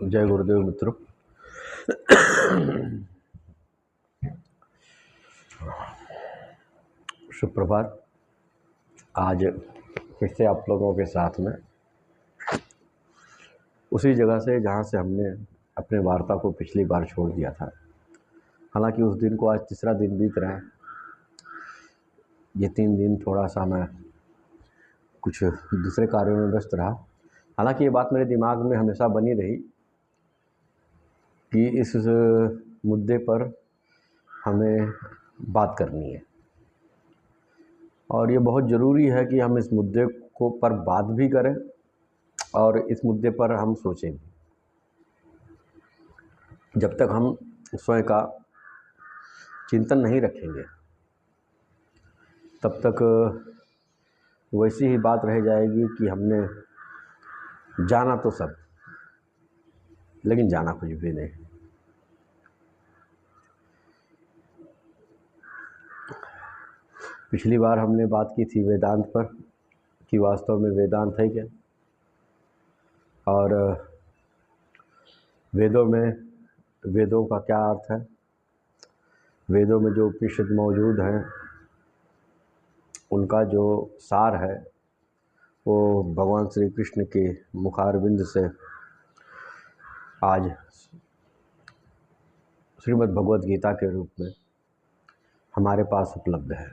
जय गुरुदेव मित्रों। सुप्रभात। आज फिर से आप लोगों के साथ में उसी जगह से जहाँ से हमने अपने वार्ता को पिछली बार छोड़ दिया था। हालांकि उस दिन को आज तीसरा दिन बीत रहा है। ये 3 दिन थोड़ा सा मैं कुछ दूसरे कार्यों में व्यस्त रहा। हालांकि ये बात मेरे दिमाग में हमेशा बनी रही कि इस मुद्दे पर हमें बात करनी है और ये बहुत ज़रूरी है कि हम इस मुद्दे को पर बात भी करें और इस मुद्दे पर हम सोचें भी। जब तक हम स्वयं का चिंतन नहीं रखेंगे तब तक वैसी ही बात रह जाएगी कि हमने जाना तो सब, लेकिन जाना कुछ भी नहीं। पिछली बार हमने बात की थी वेदांत पर कि वास्तव में वेदांत है क्या, और वेदों का क्या अर्थ है। वेदों में जो उपनिषद मौजूद हैं उनका जो सार है वो भगवान श्री कृष्ण के मुखारविंद से आज श्रीमद् भगवद गीता के रूप में हमारे पास उपलब्ध है।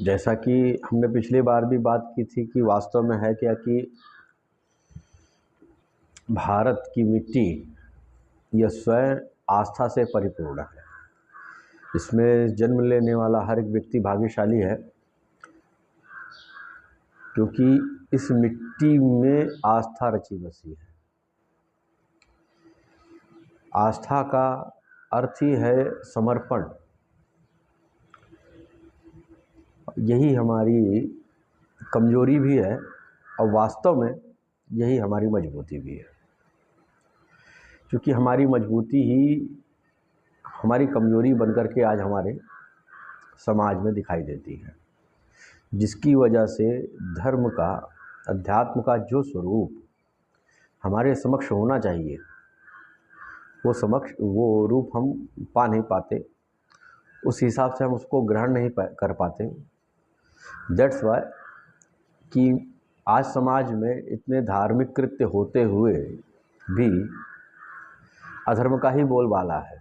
जैसा कि हमने पिछली बार भी बात की थी कि वास्तव में है क्या कि भारत की मिट्टी यह स्वयं आस्था से परिपूर्ण है। इसमें जन्म लेने वाला हर एक व्यक्ति भाग्यशाली है, क्योंकि इस मिट्टी में आस्था रची बसी है। आस्था का अर्थ ही है समर्पण। यही हमारी कमजोरी भी है और वास्तव में यही हमारी मजबूती भी है, क्योंकि हमारी मजबूती ही हमारी कमजोरी बनकर के आज हमारे समाज में दिखाई देती है, जिसकी वजह से धर्म का, अध्यात्म का जो स्वरूप हमारे समक्ष होना चाहिए वो रूप हम पा नहीं पाते। उस हिसाब से हम उसको ग्रहण नहीं कर पाते। दैट्स वाई कि आज समाज में इतने धार्मिक कृत्य होते हुए भी अधर्म का ही बोलबाला है।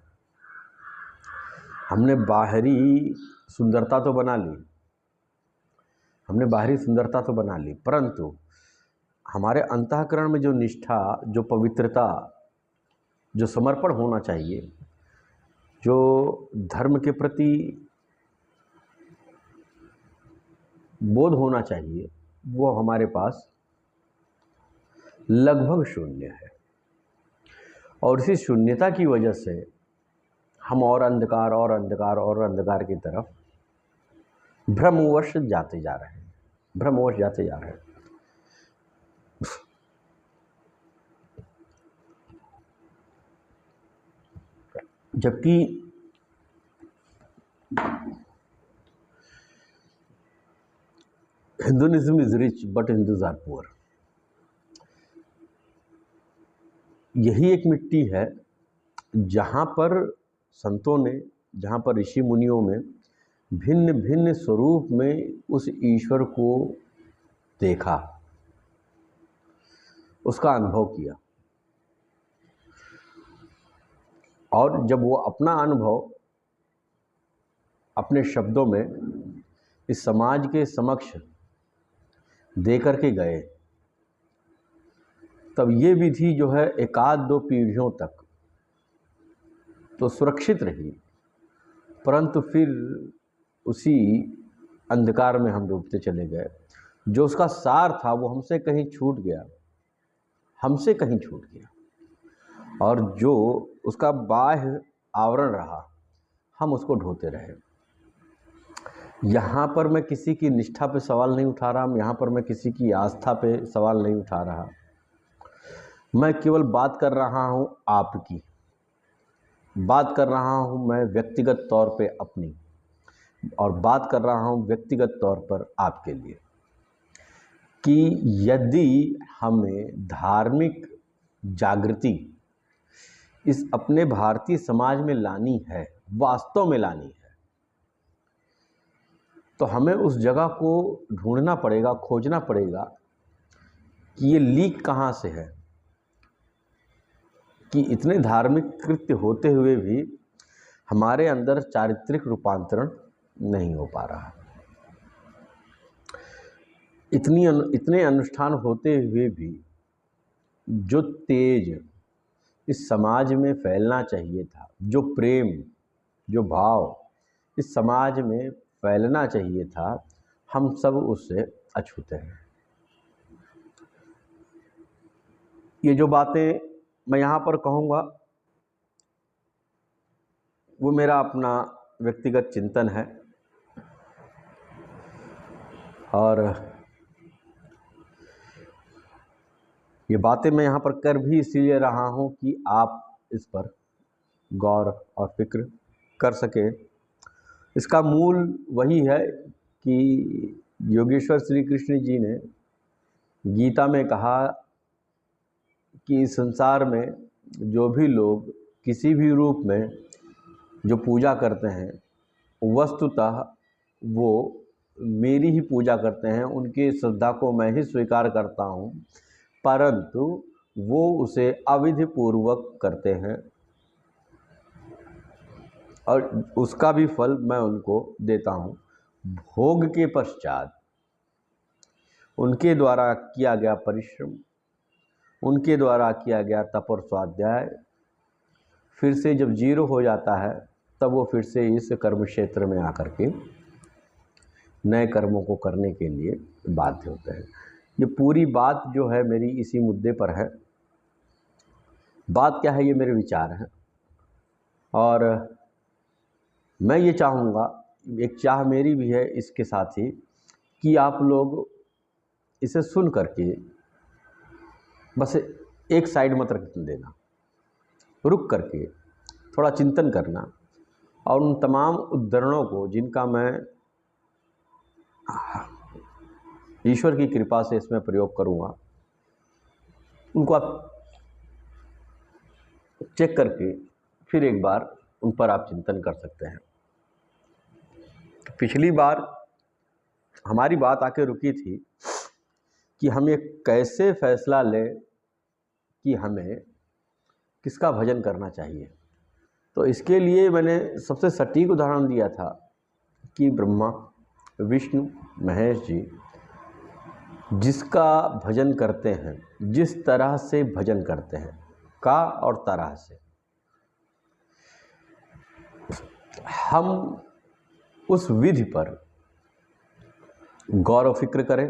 हमने बाहरी सुंदरता तो बना ली, परंतु हमारे अंतःकरण में जो निष्ठा, जो पवित्रता, जो समर्पण होना चाहिए, जो धर्म के प्रति बोध होना चाहिए, वो हमारे पास लगभग शून्य है। और इसी शून्यता की वजह से हम और अंधकार की तरफ भ्रमवश जाते जा रहे हैं। जबकि Hinduism is rich but Hindus are poor. यही एक मिट्टी है जहाँ पर संतों ने, जहाँ पर ऋषि मुनियों में भिन्न भिन्न स्वरूप में उस ईश्वर को देखा, उसका अनुभव किया, और जब वो अपना अनुभव अपने शब्दों में इस समाज के समक्ष दे करके गए, तब ये विधि जो है एकाध दो पीढ़ियों तक तो सुरक्षित रही, परंतु फिर उसी अंधकार में हम डूबते चले गए। जो उसका सार था वो हमसे कहीं छूट गया, और जो उसका बाह्य आवरण रहा हम उसको ढोते रहे। यहाँ पर मैं किसी की निष्ठा पे सवाल नहीं उठा रहा, यहाँ पर मैं किसी की आस्था पे सवाल नहीं उठा रहा। मैं केवल बात कर रहा हूँ आपकी, बात कर रहा हूँ मैं व्यक्तिगत तौर पे अपनी, और बात कर रहा हूँ व्यक्तिगत तौर पर आपके लिए। कि यदि हमें धार्मिक जागृति इस अपने भारतीय समाज में लानी है, वास्तव में लानी है, तो हमें उस जगह को ढूंढना पड़ेगा, खोजना पड़ेगा कि ये लीक कहाँ से है, कि इतने धार्मिक कृत्य होते हुए भी हमारे अंदर चारित्रिक रूपांतरण नहीं हो पा रहा। इतने अनुष्ठान होते हुए भी जो तेज इस समाज में फैलना चाहिए था, जो प्रेम, जो भाव इस समाज में फैलना चाहिए था, हम सब उससे अछूते हैं। ये जो बातें मैं यहाँ पर कहूँगा वो मेरा अपना व्यक्तिगत चिंतन है, और ये बातें मैं यहाँ पर कर भी इसीलिए रहा हूँ कि आप इस पर गौर और फिक्र कर सकें। इसका मूल वही है कि योगेश्वर श्री कृष्ण जी ने गीता में कहा कि इस संसार में जो भी लोग किसी भी रूप में जो पूजा करते हैं, वस्तुतः वो मेरी ही पूजा करते हैं, उनकी श्रद्धा को मैं ही स्वीकार करता हूँ, परंतु वो उसे अविधि पूर्वक करते हैं और उसका भी फल मैं उनको देता हूँ। भोग के पश्चात उनके द्वारा किया गया परिश्रम, उनके द्वारा किया गया तप और स्वाध्याय फिर से जब जीरो हो जाता है, तब वो फिर से इस कर्म क्षेत्र में आकर के नए कर्मों को करने के लिए बाध्य होते हैं। ये पूरी बात जो है मेरी इसी मुद्दे पर है। बात क्या है, ये मेरे विचार हैं, और मैं ये चाहूँगा, एक चाह मेरी भी है इसके साथ ही, कि आप लोग इसे सुन करके बस एक साइड मत रख देना, रुक करके थोड़ा चिंतन करना, और उन तमाम उद्धरणों को जिनका मैं ईश्वर की कृपा से इसमें प्रयोग करूँगा, उनको आप चेक करके फिर एक बार उन पर आप चिंतन कर सकते हैं। पिछली बार हमारी बात आके रुकी थी कि हम ये कैसे फैसला लें कि हमें किसका भजन करना चाहिए। तो इसके लिए मैंने सबसे सटीक उदाहरण दिया था कि ब्रह्मा, विष्णु, महेश जी जिसका भजन करते हैं, जिस तरह से भजन करते हैं, का और तरह से, हम उस विधि पर गौर और फिक्र करें।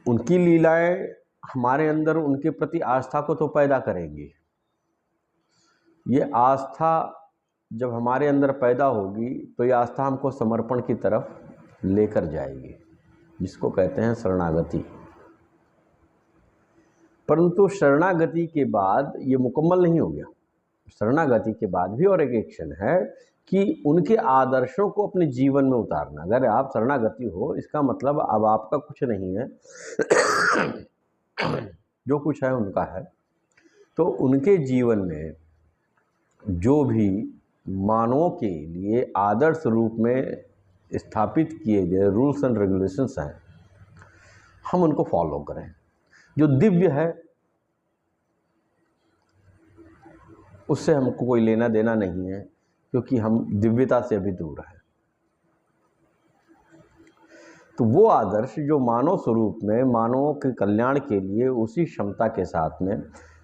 उनकी लीलाएं हमारे अंदर उनके प्रति आस्था को तो पैदा करेंगी। ये आस्था जब हमारे अंदर पैदा होगी तो ये आस्था हमको समर्पण की तरफ लेकर जाएगी, जिसको कहते हैं शरणागति। परंतु शरणागति के बाद ये मुकम्मल नहीं हो गया। शरणागति के बाद भी और एक एक्शन है कि उनके आदर्शों को अपने जीवन में उतारना। अगर आप शरणागति हो, इसका मतलब अब आपका कुछ नहीं है, जो कुछ है उनका है। तो उनके जीवन में जो भी मानवों के लिए आदर्श रूप में स्थापित किए गए रूल्स एंड रेगुलेशंस हैं, हम उनको फॉलो करें। जो दिव्य है उससे हमको कोई लेना देना नहीं है, क्योंकि हम दिव्यता से अभी दूर हैं। तो वो आदर्श जो मानव स्वरूप में मानवों के कल्याण के लिए उसी क्षमता के साथ में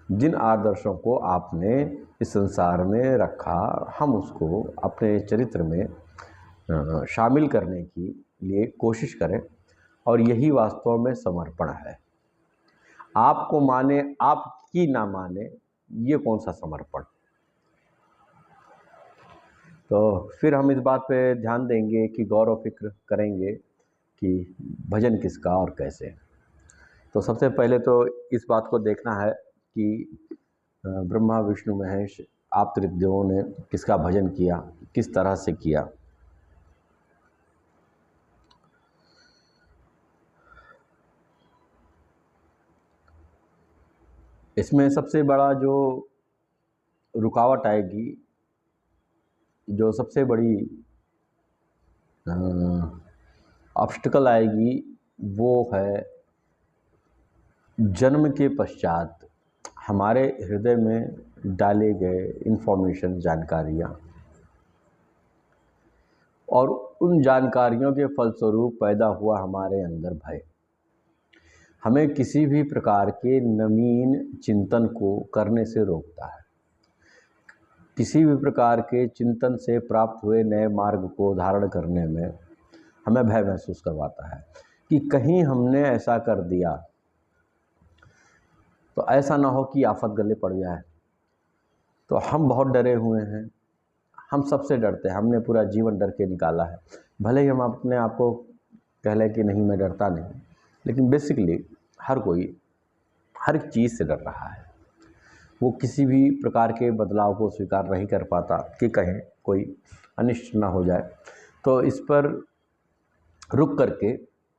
जिन आदर्शों को आपने इस संसार में रखा, हम उसको अपने चरित्र में शामिल करने की लिए कोशिश करें। और यही वास्तव में समर्पण है। आपको माने, आपकी ना माने, ये कौन सा समर्पण। तो फिर हम इस बात पे ध्यान देंगे कि गौर और फिक्र करेंगे कि भजन किसका और कैसे। तो सबसे पहले तो इस बात को देखना है कि ब्रह्मा, विष्णु, महेश आप त्रिदेवों ने किसका भजन किया, किस तरह से किया। इसमें सबसे बड़ा जो रुकावट आएगी, जो सबसे बड़ी ऑब्स्टिकल आएगी, वो है जन्म के पश्चात हमारे हृदय में डाले गए इन्फॉर्मेशन, जानकारियाँ, और उन जानकारियों के फलस्वरूप पैदा हुआ हमारे अंदर भय हमें किसी भी प्रकार के नवीन चिंतन को करने से रोकता है। किसी भी प्रकार के चिंतन से प्राप्त हुए नए मार्ग को धारण करने में हमें भय महसूस करवाता है कि कहीं हमने ऐसा कर दिया तो ऐसा ना हो कि आफत गले पड़ जाए। तो हम बहुत डरे हुए हैं, हम सबसे डरते हैं, हमने पूरा जीवन डर के निकाला है। भले ही हम अपने आप को कह लें कि नहीं मैं डरता नहीं, लेकिन बेसिकली हर कोई हर एक चीज़ से डर रहा है। वो किसी भी प्रकार के बदलाव को स्वीकार नहीं कर पाता कि कहीं कोई अनिष्ट ना हो जाए। तो इस पर रुक करके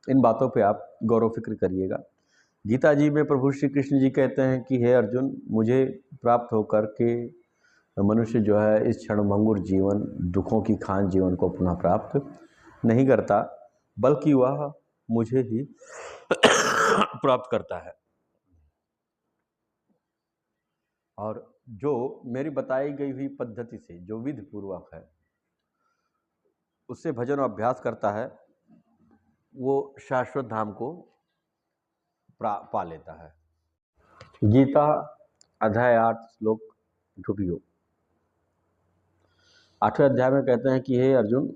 इन बातों पे आप गौर फिक्र करिएगा। गीता जी में प्रभु श्री कृष्ण जी कहते हैं कि हे अर्जुन, मुझे प्राप्त होकर के मनुष्य जो है इस क्षणभंगुर जीवन, दुखों की खान जीवन को पुनः प्राप्त नहीं करता, बल्कि वह मुझे ही प्राप्त करता है। और जो मेरी बताई गई हुई पद्धति से, जो विधि पूर्वक है, उससे भजन और अभ्यास करता है, वो शाश्वत धाम को पा लेता है। गीता अध्याय 8 श्लोक 2। 8वें अध्याय में कहते हैं कि हे अर्जुन,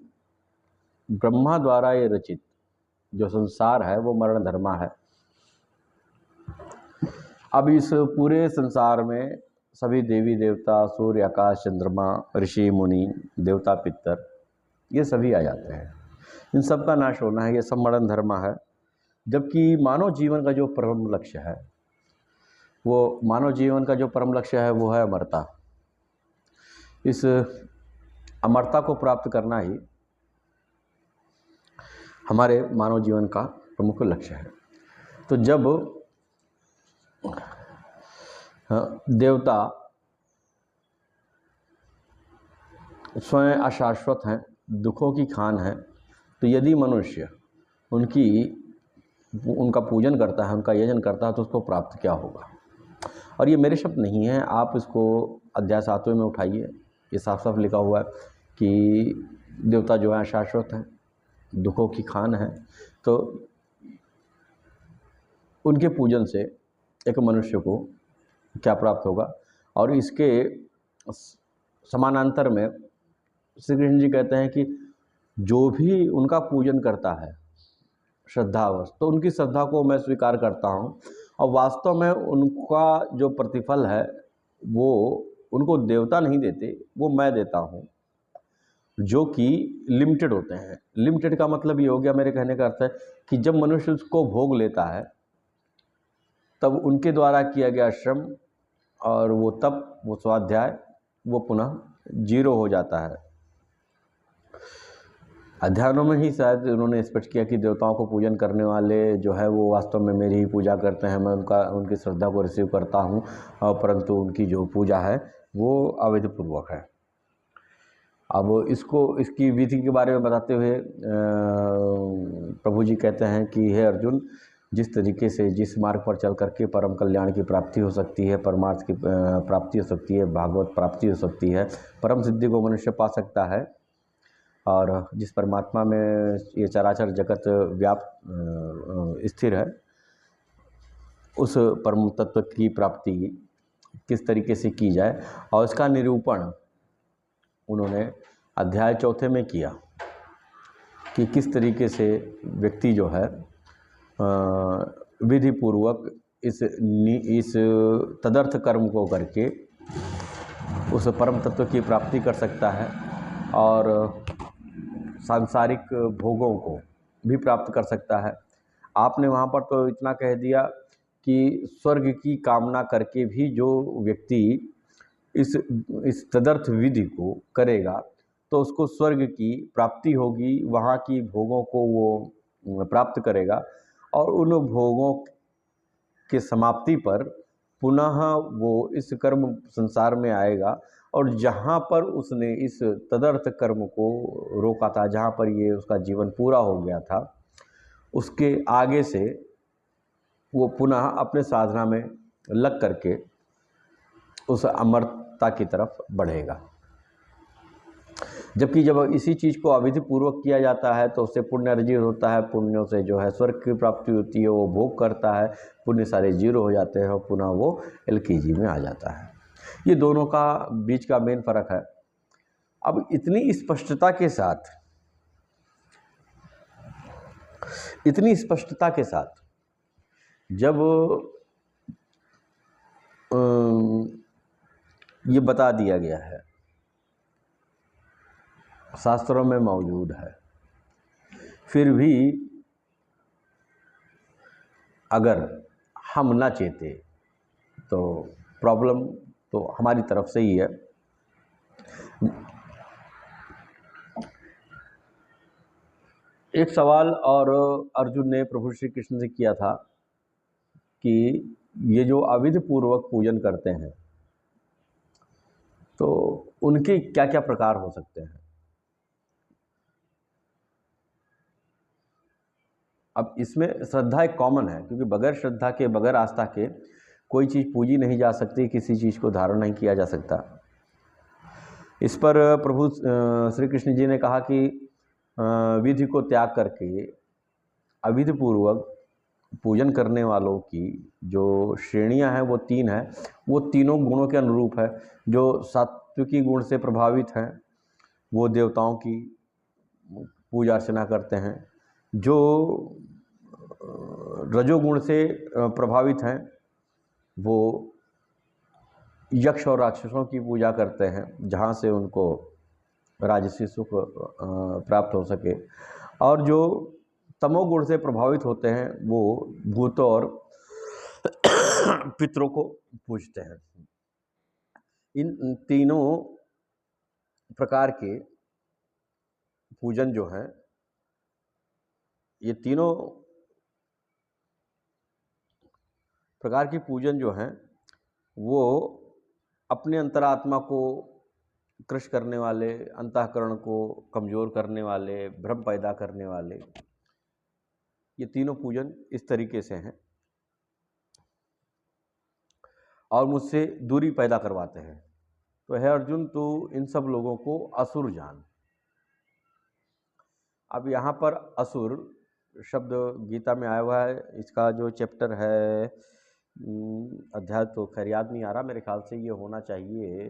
ब्रह्मा द्वारा ये रचित जो संसार है वो मरण धर्मा है। अब इस पूरे संसार में सभी देवी देवता, सूर्य, आकाश, चंद्रमा, ऋषि मुनि, देवता, पितर, ये सभी आ जाते हैं। इन सब का नाश होना है, ये सब मरण धर्मा है। जबकि मानव जीवन का जो परम लक्ष्य है, वो मानव जीवन का जो परम लक्ष्य है वो है अमरता। इस अमरता को प्राप्त करना ही हमारे मानव जीवन का प्रमुख लक्ष्य है। तो जब देवता स्वयं अशाश्वत हैं, दुखों की खान हैं, तो यदि मनुष्य उनका पूजन करता है, उनका यजन करता है, तो उसको प्राप्त क्या होगा। और ये मेरे शब्द नहीं हैं, आप इसको अध्याय 7वें में उठाइए, ये साफ साफ लिखा हुआ है कि देवता जो है अशाश्वत हैं, दुखों की खान है, तो उनके पूजन से एक मनुष्य को क्या प्राप्त होगा। और इसके समानांतर में श्री कृष्ण जी कहते हैं कि जो भी उनका पूजन करता है श्रद्धावश, तो उनकी श्रद्धा को मैं स्वीकार करता हूँ, और वास्तव में उनका जो प्रतिफल है वो उनको देवता नहीं देते, वो मैं देता हूँ, जो कि लिमिटेड होते हैं। लिमिटेड का मतलब ये हो गया, मेरे कहने का अर्थ है कि जब मनुष्य उसको भोग लेता है तब उनके द्वारा किया गया श्रम और वो स्वाध्याय वो पुनः जीरो हो जाता है। अध्यायों में ही शायद उन्होंने स्पष्ट किया कि देवताओं को पूजन करने वाले जो है वो वास्तव में मेरी ही पूजा करते हैं, मैं उनकी श्रद्धा को रिसीव करता हूँ, परंतु उनकी जो पूजा है वो अवैध पूर्वक है। अब इसकी विधि के बारे में बताते हुए प्रभु जी कहते हैं कि हे अर्जुन, जिस तरीके से जिस मार्ग पर चल करके परम कल्याण की प्राप्ति हो सकती है, परमार्थ की प्राप्ति हो सकती है, भागवत प्राप्ति हो सकती है, परम सिद्धि को मनुष्य पा सकता है, और जिस परमात्मा में ये चराचर जगत व्याप्त स्थिर है, उस परम तत्व की प्राप्ति किस तरीके से की जाए, और इसका निरूपण उन्होंने अध्याय 4 में किया कि किस तरीके से व्यक्ति जो है विधि पूर्वक इस तदर्थ कर्म को करके उस परम तत्व की प्राप्ति कर सकता है, और सांसारिक भोगों को भी प्राप्त कर सकता है। आपने वहाँ पर तो इतना कह दिया कि स्वर्ग की कामना करके भी जो व्यक्ति इस तदर्थ विधि को करेगा तो उसको स्वर्ग की प्राप्ति होगी, वहाँ की भोगों को वो प्राप्त करेगा, और उन भोगों के समाप्ति पर पुनः वो इस कर्म संसार में आएगा, और जहाँ पर उसने इस तदर्थ कर्म को रोका था, जहाँ पर ये उसका जीवन पूरा हो गया था, उसके आगे से वो पुनः अपने साधना में लग करके उस अमरता की तरफ बढ़ेगा। जबकि जब इसी चीज़ को अविधि पूर्वक किया जाता है तो उससे पुण्य अर्जित होता है, पुण्यों से जो है स्वर्ग की प्राप्ति होती है, वो भोग करता है, पुण्य सारे जीरो हो जाते हैं और पुनः वो एलकेजी में आ जाता है। ये दोनों का बीच का मेन फर्क है। अब इतनी स्पष्टता के साथ जब ये बता दिया गया है, शास्त्रों में मौजूद है, फिर भी अगर हम ना चेते तो प्रॉब्लम तो हमारी तरफ से ही है। एक सवाल और अर्जुन ने प्रभु श्री कृष्ण से किया था कि ये जो अविधि पूर्वक पूजन करते हैं तो उनके क्या क्या प्रकार हो सकते हैं। अब इसमें श्रद्धा एक कॉमन है, क्योंकि बगैर श्रद्धा के, बगैर आस्था के कोई चीज़ पूजी नहीं जा सकती, किसी चीज़ को धारण नहीं किया जा सकता। इस पर प्रभु श्री कृष्ण जी ने कहा कि विधि को त्याग करके अविधि पूर्वक पूजन करने वालों की जो श्रेणियां हैं वो 3 हैं। वो तीनों गुणों के अनुरूप है। जो सात्विकी गुण से प्रभावित हैं वो देवताओं की पूजा अर्चना करते हैं, जो रजोगुण से प्रभावित हैं वो यक्ष और राक्षसों की पूजा करते हैं, जहाँ से उनको राजसी सुख प्राप्त हो सके, और जो तमोगुण से प्रभावित होते हैं वो भूतों और पितरों को पूजते हैं। इन तीनों प्रकार के पूजन जो हैं, ये तीनों प्रकार की पूजन जो हैं वो अपने अंतरात्मा को क्रश करने वाले, अंतःकरण को कमज़ोर करने वाले, भ्रम पैदा करने वाले, ये तीनों पूजन इस तरीके से हैं और मुझसे दूरी पैदा करवाते हैं। तो है अर्जुन, तू इन सब लोगों को असुर जान। अब यहाँ पर असुर शब्द गीता में आया हुआ है। इसका जो चैप्टर है, अध्याय तो खैर याद नहीं आ रहा, मेरे ख्याल से ये होना चाहिए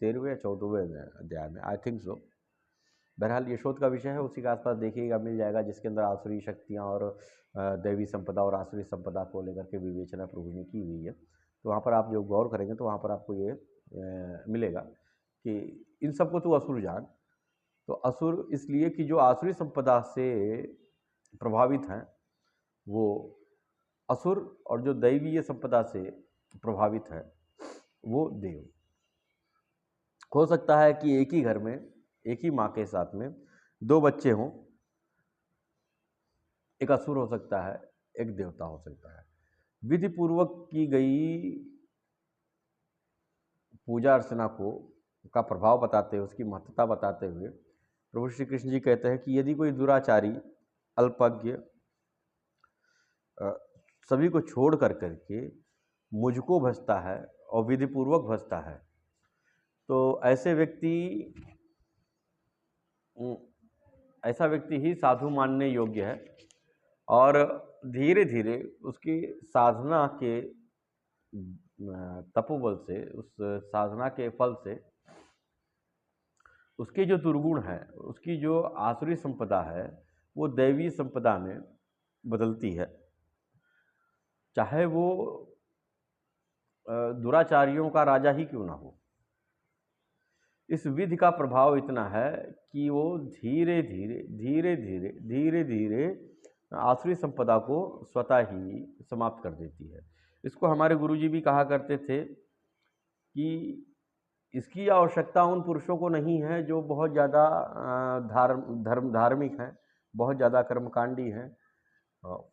13वें या 14वें अध्याय में, आई थिंक सो। बहरहाल ये शोध का विषय है, उसी के आसपास देखिएगा, मिल जाएगा, जिसके अंदर आसुरी शक्तियाँ और दैवी संपदा और आसुरी संपदा को लेकर के विवेचना प्रभु ने की हुई है। तो वहाँ पर आप जो गौर करेंगे तो वहाँ पर आपको ये मिलेगा कि इन सबको तो असुर जान। तो असुर इसलिए कि जो आसुरी संपदा से प्रभावित हैं वो असुर, और जो दैवीय संपदा से प्रभावित है वो देव। हो सकता है कि एक ही घर में, एक ही माँ के साथ में 2 बच्चे हों, एक असुर हो सकता है, एक देवता हो सकता है। विधि पूर्वक की गई पूजा अर्चना को का प्रभाव बताते हुए, उसकी महत्ता बताते हुए प्रभु श्री कृष्ण जी कहते हैं कि यदि कोई दुराचारी, अल्पज्ञ, सभी को छोड़ कर करके मुझको भजता है और विधि पूर्वक भजता है, तो ऐसा व्यक्ति ही साधु मानने योग्य है। और धीरे धीरे उसकी साधना के तपोबल से, उस साधना के फल से उसके जो दुर्गुण है, उसकी जो आसुरी संपदा है, वो दैवी संपदा में बदलती है। चाहे वो दुराचारियों का राजा ही क्यों ना हो। इस विधि का प्रभाव इतना है कि वो धीरे धीरे आसुरी संपदा को स्वतः ही समाप्त कर देती है। इसको हमारे गुरुजी भी कहा करते थे कि इसकी आवश्यकता उन पुरुषों को नहीं है जो बहुत ज़्यादा धार्मिक हैं, बहुत ज़्यादा कर्मकांडी हैं।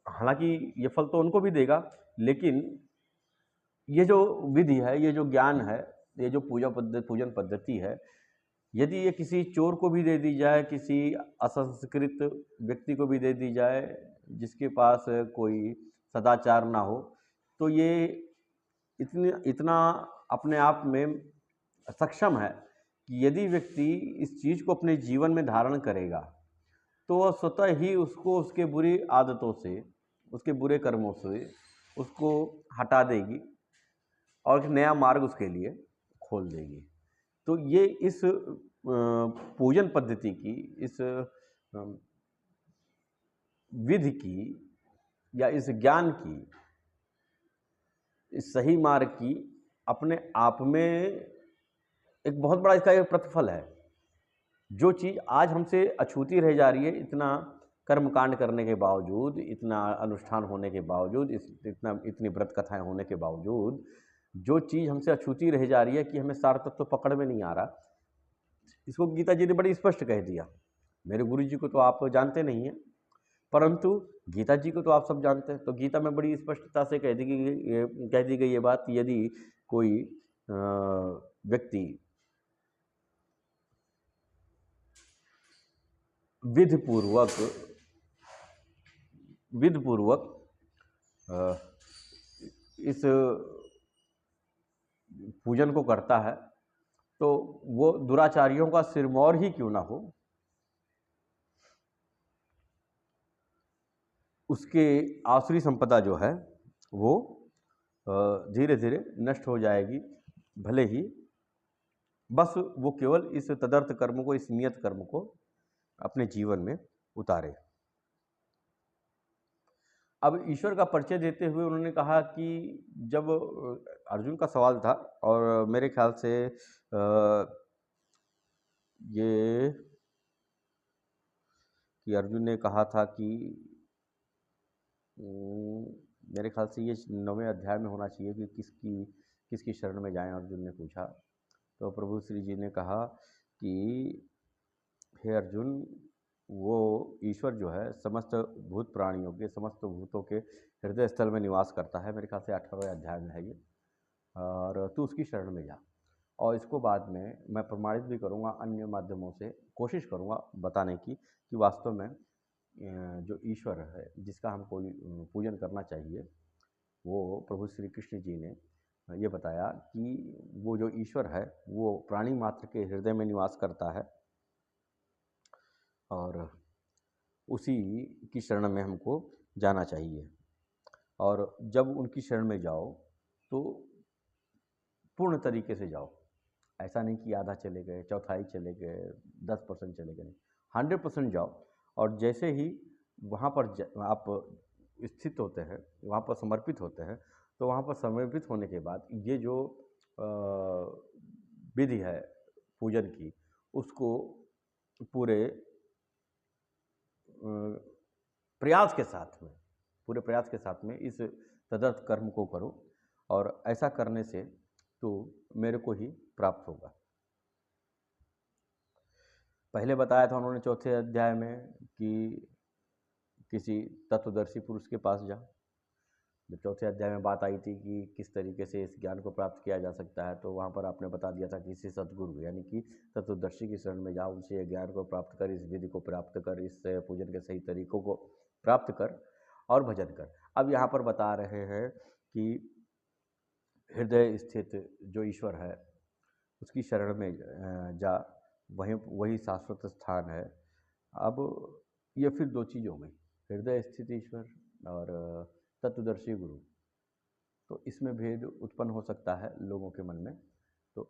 हालांकि ये फल तो उनको भी देगा, लेकिन ये जो विधि है, ये जो ज्ञान है, ये जो पूजन पद्धति है, यदि ये किसी चोर को भी दे दी जाए, किसी असंस्कृत व्यक्ति को भी दे दी जाए, जिसके पास कोई सदाचार ना हो, तो ये इतना अपने आप में सक्षम है कि यदि व्यक्ति इस चीज़ को अपने जीवन में धारण करेगा, तो वह स्वतः ही उसको उसके बुरी आदतों से, उसके बुरे कर्मों से उसको हटा देगी और एक नया मार्ग उसके लिए खोल देगी। तो ये इस पूजन पद्धति की, इस विधि की या इस ज्ञान की, इस सही मार्ग की अपने आप में एक बहुत बड़ा इसका एक प्रतिफल है। जो चीज़ आज हमसे अछूती रह जा रही है, इतना कर्मकांड करने के बावजूद, इतना अनुष्ठान होने के बावजूद, इतनी व्रत कथाएं होने के बावजूद, जो चीज़ हमसे अछूती रह जा रही है कि हमें सार तत्व तो पकड़ में नहीं आ रहा, इसको गीता जी ने बड़ी स्पष्ट कह दिया। मेरे गुरु जी को तो आप जानते नहीं हैं, परंतु गीता जी को तो आप सब जानते हैं। तो गीता में बड़ी स्पष्टता से कह दी गई ये बात, यदि कोई व्यक्ति विधिपूर्वक इस पूजन को करता है, तो वो दुराचारियों का सिरमौर ही क्यों ना हो, उसके आसुरी संपदा जो है वो धीरे धीरे नष्ट हो जाएगी। भले ही बस वो केवल इस तदर्थ कर्म को, इस नियत कर्म को अपने जीवन में उतारे। अब ईश्वर का परिचय देते हुए उन्होंने कहा कि जब अर्जुन का सवाल था, और मेरे ख्याल से ये कि अर्जुन ने कहा था कि मेरे ख्याल से ये 9वें अध्याय में होना चाहिए कि किसकी शरण में जाएं, अर्जुन ने पूछा। तो प्रभु श्री जी ने कहा कि हे अर्जुन, वो ईश्वर जो है समस्त भूत प्राणियों के, समस्त भूतों के हृदय स्थल में निवास करता है। मेरे ख्याल से 18वें अध्याय में है ये। और तू उसकी शरण में जा, और इसको बाद में मैं प्रमाणित भी करूँगा अन्य माध्यमों से, कोशिश करूँगा बताने की कि वास्तव में जो ईश्वर है, जिसका हमको पूजन करना चाहिए, वो प्रभु श्री कृष्ण जी ने ये बताया कि वो जो ईश्वर है वो प्राणी मात्र के हृदय में निवास करता है, और उसी की शरण में हमको जाना चाहिए। और जब उनकी शरण में जाओ तो पूर्ण तरीके से जाओ। ऐसा नहीं कि आधा चले गए, चौथाई चले गए, 10% चले गए, नहीं, 100% जाओ। और जैसे ही वहाँ पर आप स्थित होते हैं, वहाँ पर समर्पित होते हैं, तो वहाँ पर समर्पित होने के बाद ये जो विधि है पूजन की, उसको पूरे प्रयास के साथ में, पूरे प्रयास के साथ में इस तदर्थ कर्म को करो, और ऐसा करने से तो मेरे को ही प्राप्त होगा। पहले बताया था उन्होंने 4थे अध्याय में कि किसी तत्वदर्शी पुरुष के पास जा। जब 4थे अध्याय में बात आई थी कि किस तरीके से इस ज्ञान को प्राप्त किया जा सकता है, तो वहाँ पर आपने बता दिया था कि किसी सद्गुरु यानी कि तत्वदर्शी की शरण में जा, उनसे ज्ञान को प्राप्त कर, इस विधि को प्राप्त कर, इस पूजन के सही तरीकों को प्राप्त कर और भजन कर। अब यहाँ पर बता रहे हैं कि हृदय स्थित जो ईश्वर है उसकी शरण में जा, वही शाश्वत स्थान है। अब ये फिर दो चीज़ हो गई, हृदय स्थित ईश्वर और तत्वदर्शी गुरु। तो इसमें भेद उत्पन्न हो सकता है लोगों के मन में। तो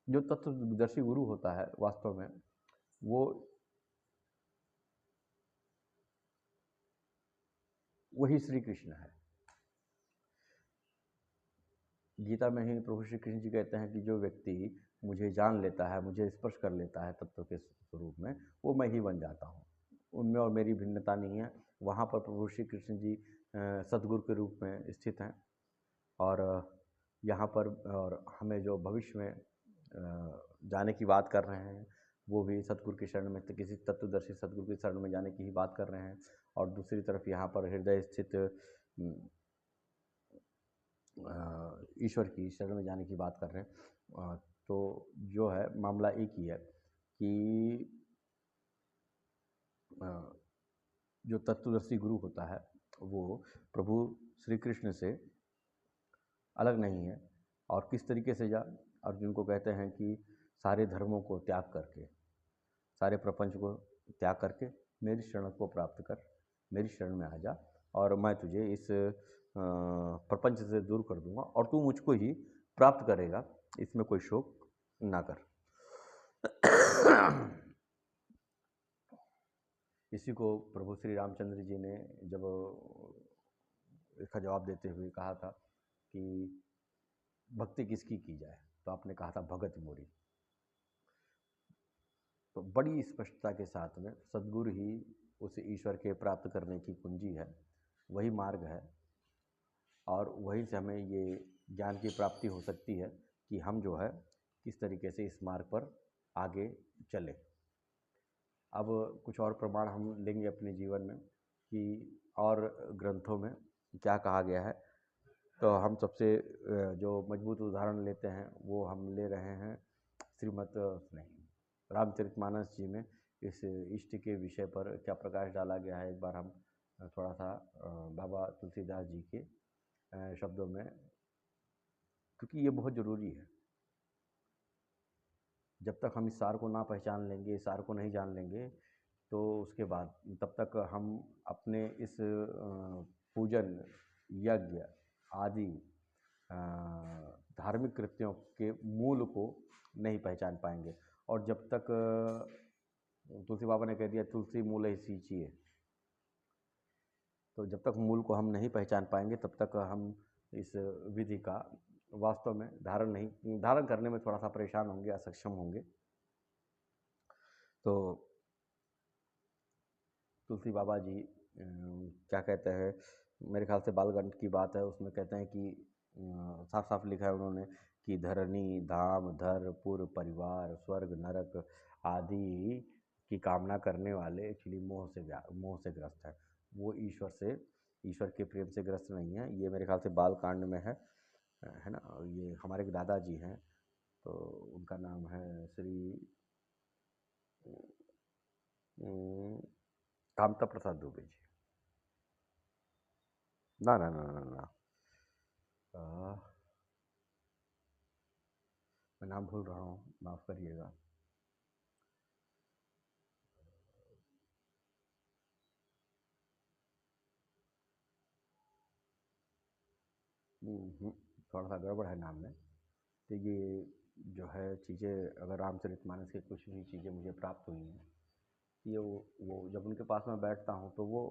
जो तत्वदर्शी गुरु होता है वास्तव में वो वही श्री कृष्ण है। गीता में ही प्रभु श्री कृष्ण जी कहते हैं कि जो व्यक्ति मुझे जान लेता है, मुझे स्पर्श कर लेता है तत्व के स्वरूप में, वो मैं ही बन जाता हूँ। उनमें और मेरी भिन्नता नहीं है। वहाँ पर प्रभु श्री कृष्ण जी सद्गुरु के रूप में स्थित हैं, और यहाँ पर और हमें जो भविष्य में जाने की बात कर रहे हैं, वो भी सतगुरु की शरण में, तो किसी तत्वदर्शी सतगुरु की शरण में जाने की ही बात कर रहे हैं। और दूसरी तरफ यहाँ पर हृदय स्थित ईश्वर की शरण में जाने की बात कर रहे हैं, तो जो है मामला एक ही है कि जो तत्वदर्शी गुरु होता है वो प्रभु श्री कृष्ण से अलग नहीं है। और किस तरीके से जान, अर्जुन को कहते हैं कि सारे धर्मों को त्याग करके, सारे प्रपंच को त्याग करके मेरी शरण को प्राप्त कर, मेरी शरण में आ जा और मैं तुझे इस प्रपंच से दूर कर दूंगा और तू मुझको ही प्राप्त करेगा, इसमें कोई शोक ना कर। इसी को प्रभु श्री रामचंद्र जी ने जब इसका जवाब देते हुए कहा था कि भक्ति किसकी की जाए, तो आपने कहा था भगत मोरी। तो बड़ी स्पष्टता के साथ में सद्गुरु ही उस ईश्वर के प्राप्त करने की कुंजी है, वही मार्ग है और वहीं से हमें ये ज्ञान की प्राप्ति हो सकती है कि हम जो है किस तरीके से इस मार्ग पर आगे चले। अब कुछ और प्रमाण हम लेंगे अपने जीवन में कि और ग्रंथों में क्या कहा गया है। तो हम सबसे जो मजबूत उदाहरण लेते हैं वो हम ले रहे हैं श्रीमद् नहीं रामचरितमानस जी में इस इष्ट के विषय पर क्या प्रकाश डाला गया है। एक बार हम थोड़ा सा बाबा तुलसीदास जी के शब्दों में, क्योंकि ये बहुत ज़रूरी है। जब तक हम इस सार को ना पहचान लेंगे, इस सार को नहीं जान लेंगे, तो उसके बाद तब तक हम अपने इस पूजन यज्ञ आदि धार्मिक कृत्यों के मूल को नहीं पहचान पाएंगे। और जब तक तुलसी बाबा ने कह दिया तुलसी मूल ही सींचिए, तो जब तक मूल को हम नहीं पहचान पाएंगे तब तक हम इस विधि का वास्तव में धारण करने में थोड़ा सा परेशान होंगे, असक्षम होंगे। तो तुलसी बाबा जी क्या कहते हैं, मेरे ख्याल से बालगंठ की बात है, उसमें कहते हैं कि साफ साफ लिखा है उन्होंने कि धरणी धाम धर पुर परिवार स्वर्ग नरक आदि की कामना करने वाले एक्चुअली मोह से ग्रस्त है। वो ईश्वर के प्रेम से ग्रस्त नहीं है। ये मेरे ख्याल से बाल कांड में है ना। ये हमारे दादाजी हैं, तो उनका नाम है श्री कामता प्रसाद दुबे जी। ना ना ना ना ना मैं नाम भूल रहा हूँ, माफ़ करिएगा। थोड़ा सा गड़बड़ है नाम में। तो ये जो है चीज़ें, अगर रामचरितमानस की कुछ भी चीज़ें मुझे प्राप्त हुई हैं, ये वो जब उनके पास मैं बैठता हूँ तो वो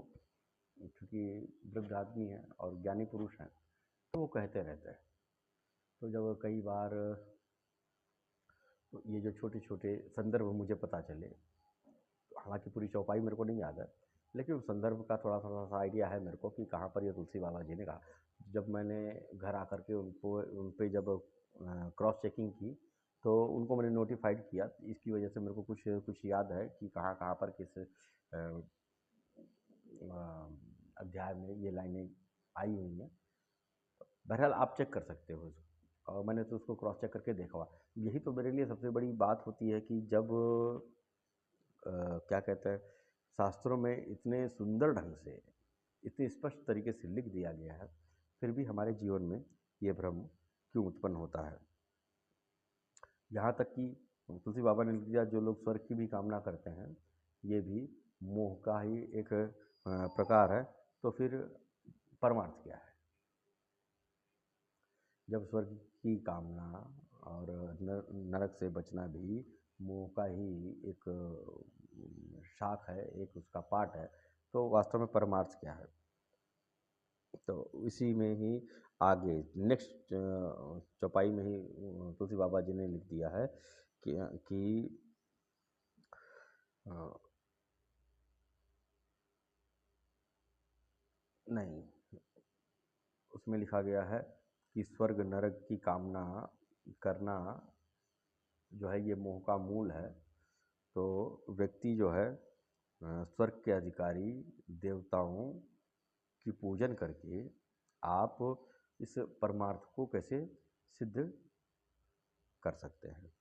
चूँकि वृद्ध आदमी हैं और ज्ञानी पुरुष हैं, तो वो कहते रहते हैं। तो जब कई बार ये जो छोटे छोटे संदर्भ मुझे पता चले, हालांकि पूरी चौपाई मेरे को नहीं याद है, लेकिन उस संदर्भ का थोड़ा थोड़ा सा आइडिया है मेरे को कि कहाँ पर ये तुलसी बाबा जी ने कहा। जब मैंने घर आकर के उन पे जब क्रॉस चेकिंग की, तो उनको मैंने नोटिफाइड किया। इसकी वजह से मेरे को कुछ कुछ याद है कि कहाँ कहाँ पर किस अध्याय में ये लाइनें आई हुई हैं। बहरहाल आप चेक कर सकते हो उसको, और मैंने तो उसको क्रॉस चेक करके देखा हुआ। यही तो मेरे लिए सबसे बड़ी बात होती है कि जब क्या कहते हैं, शास्त्रों में इतने सुंदर ढंग से, इतने स्पष्ट तरीके से लिख दिया गया है, फिर भी हमारे जीवन में ये भ्रम क्यों उत्पन्न होता है। यहाँ तक कि तुलसी बाबा ने लिख दिया जो लोग स्वर्ग की भी कामना करते हैं, ये भी मोह का ही एक प्रकार है। तो फिर परमार्थ क्या है? जब स्वर्ग की कामना और नरक से बचना भी मोह का ही एक शाख है, एक उसका पार्ट है, तो वास्तव में परमार्थ क्या है? तो इसी में ही आगे नेक्स्ट चौपाई में ही तुलसी बाबा जी ने लिख दिया है कि नहीं, उसमें लिखा गया है कि स्वर्ग नरक की कामना करना जो है ये मोह का मूल है। तो व्यक्ति जो है स्वर्ग के अधिकारी देवताओं की पूजन करके आप इस परमार्थ को कैसे सिद्ध कर सकते हैं।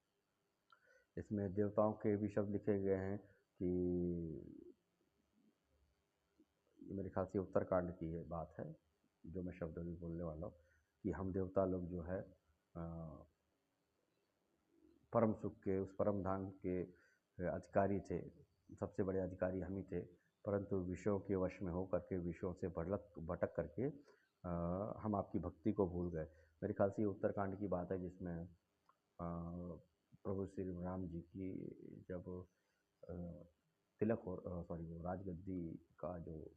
इसमें देवताओं के भी शब्द लिखे गए हैं कि मेरे ख्याल से उत्तरकांड की ये बात है जो मैं शब्द अभी बोलने वाला हूँ, कि हम देवता लोग जो है परम सुख के, उस परम धाम के अधिकारी थे, सबसे बड़े अधिकारी हम ही थे, परंतु विषयों के वश में हो करके, विषयों से भटक करके हम आपकी भक्ति को भूल गए। मेरे ख्याल से ये उत्तरकांड की बात है, जिसमें प्रभु श्री राम जी की जब तिलक हो, सॉरी, वो राजगद्दी का जो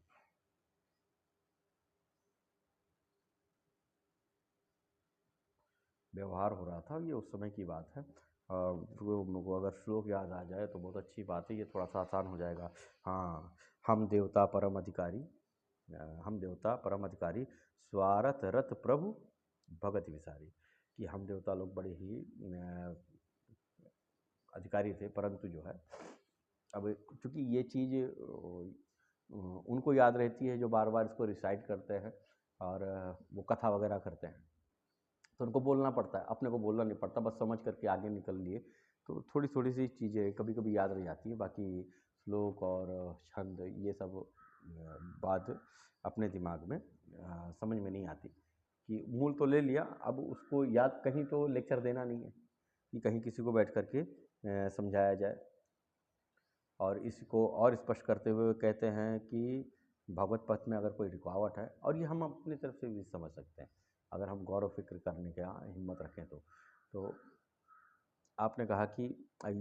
व्यवहार हो रहा था, ये उस समय की बात है। वो अगर श्लोक याद आ जाए तो बहुत अच्छी बात है, ये थोड़ा सा आसान हो जाएगा। हाँ, हम देवता परम अधिकारी, हम देवता परम अधिकारी, स्वार्थ रथ प्रभु भगत विसारी, कि हम देवता लोग बड़े ही अधिकारी थे, परंतु जो है अब चूँकि ये चीज़ उनको याद रहती है जो बार बार इसको रिसाइट करते हैं और वो कथा वगैरह करते हैं, तो उनको बोलना पड़ता है, अपने को बोलना नहीं पड़ता, बस समझ करके आगे निकल लिए, तो थोड़ी थोड़ी सी चीज़ें कभी कभी याद रह जाती है। बाकी श्लोक और छंद ये सब बात अपने दिमाग में समझ में नहीं आती, कि मूल तो ले लिया, अब उसको याद, कहीं तो लेक्चर देना नहीं है कि कहीं किसी को बैठ करके समझाया जाए। और इसको और स्पष्ट करते हुए कहते हैं कि भगवत पथ में अगर कोई रुकावट है, और ये हम अपनी तरफ से भी समझ सकते हैं अगर हम गौर व फिक्र करने का हिम्मत रखें तो आपने कहा कि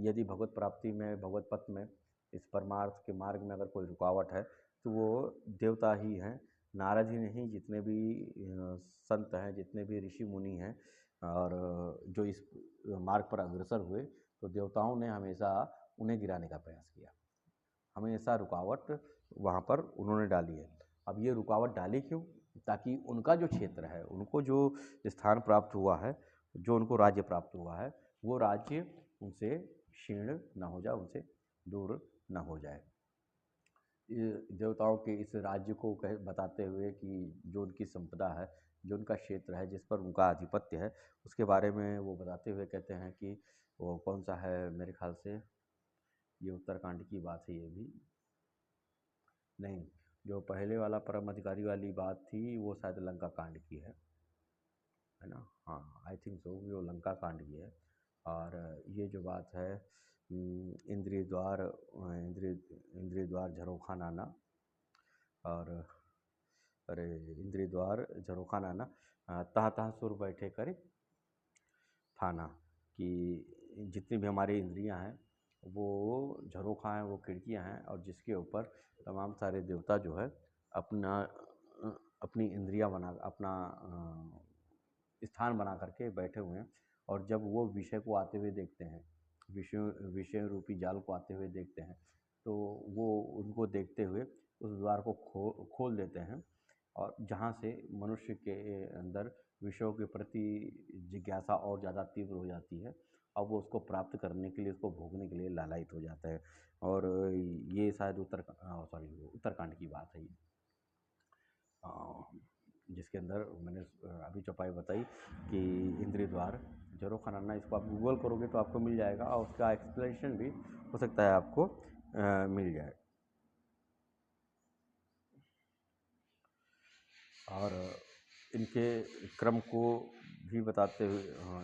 यदि भगवत प्राप्ति में, भगवत पथ में, इस परमार्थ के मार्ग में अगर कोई रुकावट है तो वो देवता ही हैं, नारद ही नहीं, जितने भी संत हैं, जितने भी ऋषि मुनि हैं और जो इस मार्ग पर अग्रसर हुए, तो देवताओं ने हमेशा उन्हें गिराने का प्रयास किया, हमेशा रुकावट वहाँ पर उन्होंने डाली है। अब ये रुकावट डाली क्यों? ताकि उनका जो क्षेत्र है, उनको जो स्थान प्राप्त हुआ है, जो उनको राज्य प्राप्त हुआ है, वो राज्य उनसे क्षीण ना हो जाए, उनसे दूर ना हो जाए। देवताओं के इस राज्य को बताते हुए कि जो उनकी संपदा है, जो उनका क्षेत्र है, जिस पर उनका आधिपत्य है, उसके बारे में वो बताते हुए कहते हैं कि वो कौन सा है, मेरे ख्याल से ये उत्तरकांड की बात है, ये भी नहीं, जो पहले वाला परम अधिकारी वाली बात थी वो शायद लंका कांड की है ना? हाँ, आई थिंक सो, वो लंका कांड की है। और ये जो बात है इंद्रिय द्वार झरोखा नाना, और अरे इंद्रिय द्वार झरोखा नाना, तह तह सुर बैठे करे थाना, कि जितनी भी हमारी इंद्रियां हैं वो झरोखा हैं, वो खिड़कियां हैं, और जिसके ऊपर तमाम सारे देवता जो है अपना अपनी इंद्रियां बना, अपना स्थान बना करके बैठे हुए हैं। और जब वो विषय को आते हुए देखते हैं, विषय रूपी जाल को आते हुए देखते हैं, तो वो उनको देखते हुए उस द्वार को खोल देते हैं, और जहाँ से मनुष्य के अंदर विषयों के प्रति जिज्ञासा और ज़्यादा तीव्र हो जाती है, और वो उसको प्राप्त करने के लिए, उसको भोगने के लिए लालायित हो जाता है। और ये शायद उत्तरकांड की बात है ये, जिसके अंदर मैंने अभी चौपाई बताई कि इंद्रिय द्वार झरोखा नाना, इसको आप गूगल करोगे तो आपको मिल जाएगा, और उसका एक्सप्लेनेशन भी हो सकता है आपको मिल जाए। और इनके क्रम को भी बताते हुए,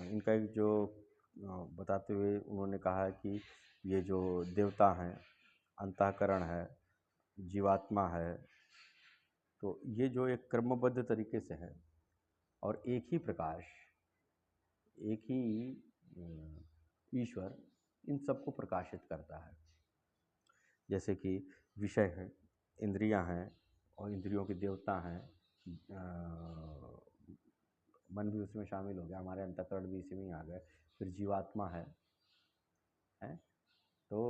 इनका एक जो बताते हुए उन्होंने कहा है कि ये जो देवता हैं, अंतःकरण है, जीवात्मा है, तो ये जो एक क्रमबद्ध तरीके से है, और एक ही प्रकाश, एक ही ईश्वर इन सबको प्रकाशित करता है। जैसे कि विषय हैं, इंद्रियां हैं, और इंद्रियों के देवता हैं, मन भी उसमें शामिल हो गया, हमारे अंतःकरण भी इसी में ही आ गए, फिर जीवात्मा है। तो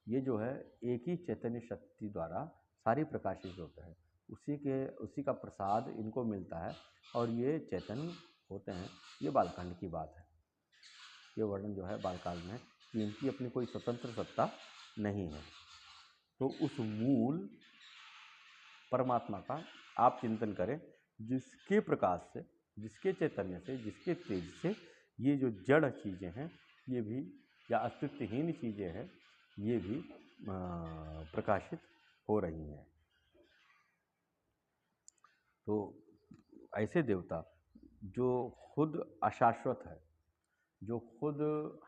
ये जो है एक ही चैतन्य शक्ति द्वारा सारी प्रकाशित होता है, उसी का प्रसाद इनको मिलता है, और ये चैतन्य होते हैं। ये बालकांड की बात है, ये वर्णन जो है बालकाल में, कि इनकी अपनी कोई स्वतंत्र सत्ता नहीं है। तो उस मूल परमात्मा का आप चिंतन करें, जिसके प्रकाश से, जिसके चैतन्य से, जिसके तेज से ये जो जड़ चीज़ें हैं ये भी, या अस्तित्वहीन चीज़ें हैं, ये भी प्रकाशित हो रही हैं। तो ऐसे देवता जो खुद अशाश्वत है, जो खुद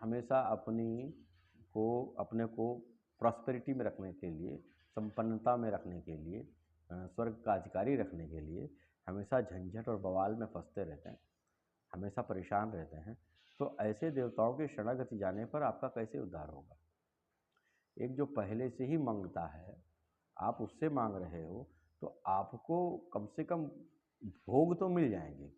हमेशा अपने को प्रॉस्पेरिटी में रखने के लिए, संपन्नता में रखने के लिए, स्वर्ग का अधिकारी रखने के लिए हमेशा झंझट और बवाल में फंसते रहते हैं, हमेशा परेशान रहते हैं, तो ऐसे देवताओं के शरणागति जाने पर आपका कैसे उद्धार होगा? एक जो पहले से ही मांगता है, आप उससे मांग रहे हो, तो आपको कम से कम भोग तो मिल जाएंगे,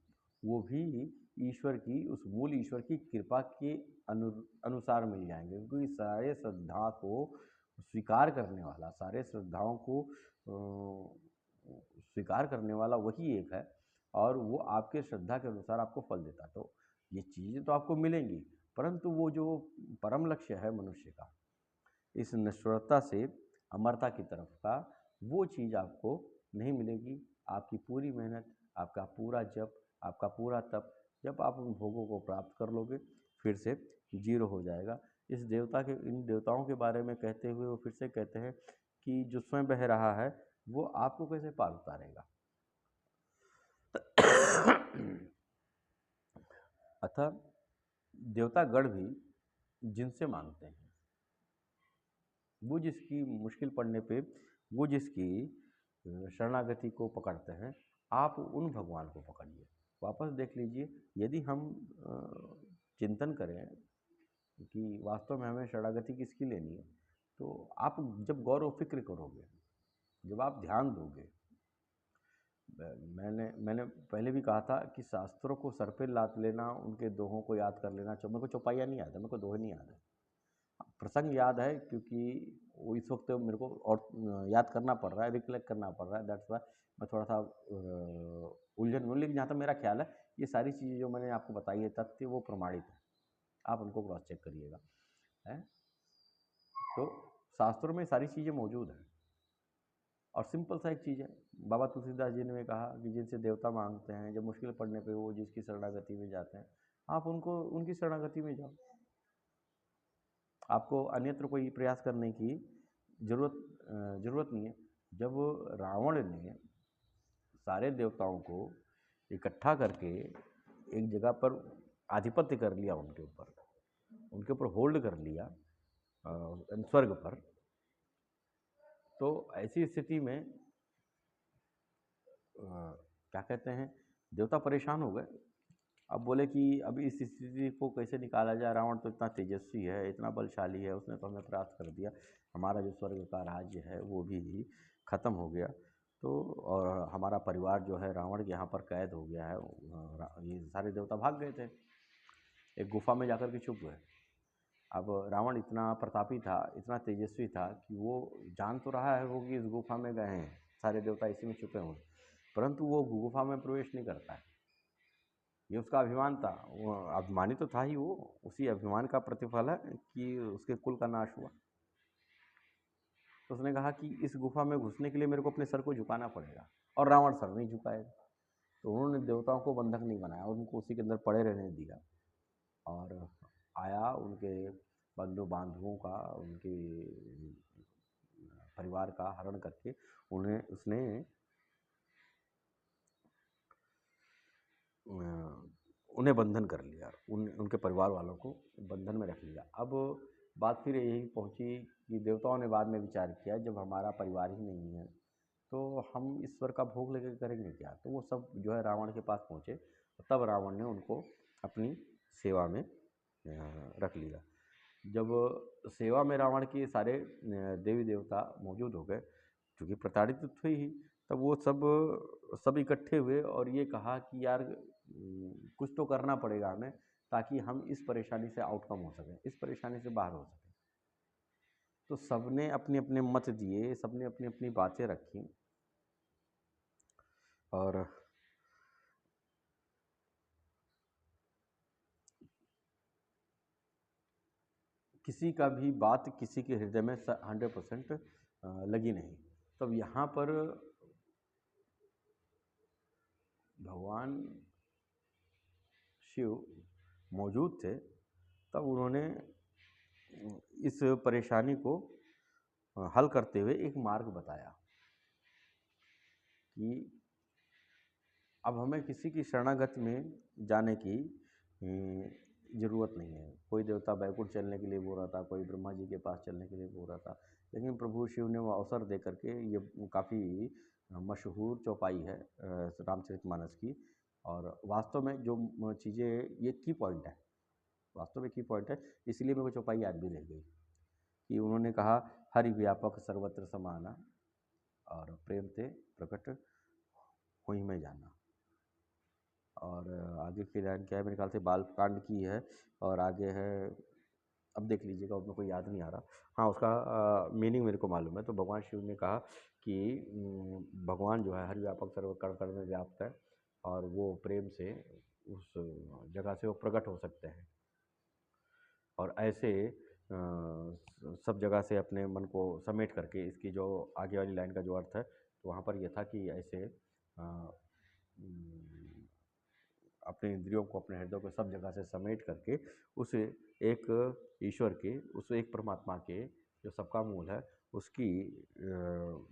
वो भी ईश्वर की, उस मूल ईश्वर की कृपा के अनुसार मिल जाएंगे, क्योंकि सारे श्रद्धा को स्वीकार करने वाला, सारे श्रद्धाओं को स्वीकार करने वाला वही एक है, और वो आपके श्रद्धा के अनुसार आपको फल देता। तो ये चीज़ें तो आपको मिलेंगी, परंतु वो जो परम लक्ष्य है मनुष्य का, इस नश्वरता से अमरता की तरफ का, वो चीज़ आपको नहीं मिलेगी। आपकी पूरी मेहनत, आपका पूरा जप, आपका पूरा तप, जब आप उन भोगों को प्राप्त कर लोगे, फिर से जीरो हो जाएगा। इन देवताओं के बारे में कहते हुए वो फिर से कहते हैं कि जो स्वयं बह रहा है वो आपको कैसे पार उतारेगा। अतः देवतागण भी जिनसे मांगते हैं, वो जिसकी मुश्किल पड़ने पे वो जिसकी शरणागति को पकड़ते हैं, आप उन भगवान को पकड़िए। वापस देख लीजिए, यदि हम चिंतन करें कि वास्तव में हमें शरणागति किसकी लेनी है, तो आप जब गौर व फिक्र करोगे, जब आप ध्यान दोगे, मैंने पहले भी कहा था कि शास्त्रों को सर पे लाद लेना, उनके दोहों को याद कर लेना, मेरे को चौपाइया नहीं याद है, मेरे को दोहे नहीं याद है, प्रसंग याद है क्योंकि वो इस वक्त मेरे को और याद करना पड़ रहा है, रिकलेक्ट करना पड़ रहा है, दैट्स वाई मैं थोड़ा सा उलझन में। लेकिन जहाँ तक मेरा ख्याल है, ये सारी चीज़ें जो मैंने आपको बताई है तथ्य, वो प्रमाणित है, आप उनको क्रॉस चेक करिएगा, है। तो शास्त्रों में सारी चीज़ें मौजूद हैं, और सिंपल सा एक चीज़ है, बाबा तुलसीदास जी ने कहा कि जिनसे देवता मांगते हैं, जब मुश्किल पड़ने पे वो जिसकी शरणागति में जाते हैं, आप उनकी शरणागति में जाओ। आपको अन्यत्र कोई प्रयास करने की ज़रूरत नहीं है। जब रावण ने सारे देवताओं को इकट्ठा करके एक जगह पर आधिपत्य कर लिया, उनके ऊपर होल्ड कर लिया स्वर्ग पर, तो ऐसी स्थिति में क्या कहते हैं, देवता परेशान हो गए। अब बोले कि अब इस स्थिति को कैसे निकाला जाए, रावण तो इतना तेजस्वी है, इतना बलशाली है, उसने तो हमें परास्त कर दिया, हमारा जो स्वर्ग का राज्य है वो भी ख़त्म हो गया, तो और हमारा परिवार जो है रावण के यहाँ पर कैद हो गया है। ये सारे देवता भाग गए थे, एक गुफा में जाकर के छुप गए। अब रावण इतना प्रतापी था, इतना तेजस्वी था कि वो जान तो रहा है वो कि इस गुफा में गए हैं, सारे देवता इसी में छुपे हुए, परंतु वो गुफा में प्रवेश नहीं करता है। ये उसका अभिमान था, वो अभिमानी तो था ही, वो उसी अभिमान का प्रतिफल है कि उसके कुल का नाश हुआ। तो उसने कहा कि इस गुफा में घुसने के लिए मेरे को अपने सर को झुकाना पड़ेगा, और रावण सर नहीं झुकाएगा। तो उन्होंने देवताओं को बंधक नहीं बनाया, उनको उसी के अंदर पड़े रहने दिया, और आया उनके बंधु बांधवों का, उनके परिवार का हरण करके उसने उन्हें बंधन कर लिया, उनके परिवार वालों को बंधन में रख लिया। अब बात फिर यही पहुंची कि देवताओं ने बाद में विचार किया, जब हमारा परिवार ही नहीं है तो हम ईश्वर का भोग लेकर करेंगे क्या। तो वो सब जो है रावण के पास पहुँचे, तब रावण ने उनको अपनी सेवा में रख लिया। जब सेवा में रावण के सारे देवी देवता मौजूद हो गए, क्योंकि प्रताड़ित तो थे ही, तब वो सब इकट्ठे हुए और ये कहा कि यार कुछ तो करना पड़ेगा हमें, ताकि हम इस परेशानी से आउटकम हो सकें, इस परेशानी से बाहर हो सकें। तो सबने अपने अपने मत दिए, सबने अपनी अपनी बातें रखी, और किसी का भी बात किसी के हृदय में 100% लगी नहीं। तब यहाँ पर भगवान शिव मौजूद थे, तब उन्होंने इस परेशानी को हल करते हुए एक मार्ग बताया कि अब हमें किसी की शरणागति में जाने की ज़रूरत नहीं है। कोई देवता बैकुंठ चलने के लिए बोल रहा था, कोई ब्रह्मा जी के पास चलने के लिए बोल रहा था, लेकिन प्रभु शिव ने वो अवसर दे करके, ये काफ़ी मशहूर चौपाई है रामचरितमानस की। और वास्तव में जो चीज़ें, ये की पॉइंट है, वास्तव में की पॉइंट है, इसलिए मेरे को चौपाई याद भी रह गई कि उन्होंने कहा, हरि व्यापक सर्वत्र समाना और प्रेम ते प्रकट हुई में जाना। और आगे की लाइन क्या है, मेरे ख्याल से बालकांड की है, और आगे है, अब देख लीजिएगा, उसमें कोई याद नहीं आ रहा। हाँ, उसका मीनिंग मेरे को मालूम है। तो भगवान शिव ने कहा कि भगवान जो है हर व्यापक सर्व कण कण में व्याप्त है, और वो प्रेम से उस जगह से वो प्रकट हो सकते हैं, और ऐसे सब जगह से अपने मन को समेट करके, इसकी जो आगे वाली लाइन का जो अर्थ है, तो वहाँ पर यह था कि ऐसे अपने इंद्रियों को, अपने हृदय को सब जगह से समेट करके उस एक ईश्वर के, उस एक परमात्मा के जो सबका मूल है, उसकी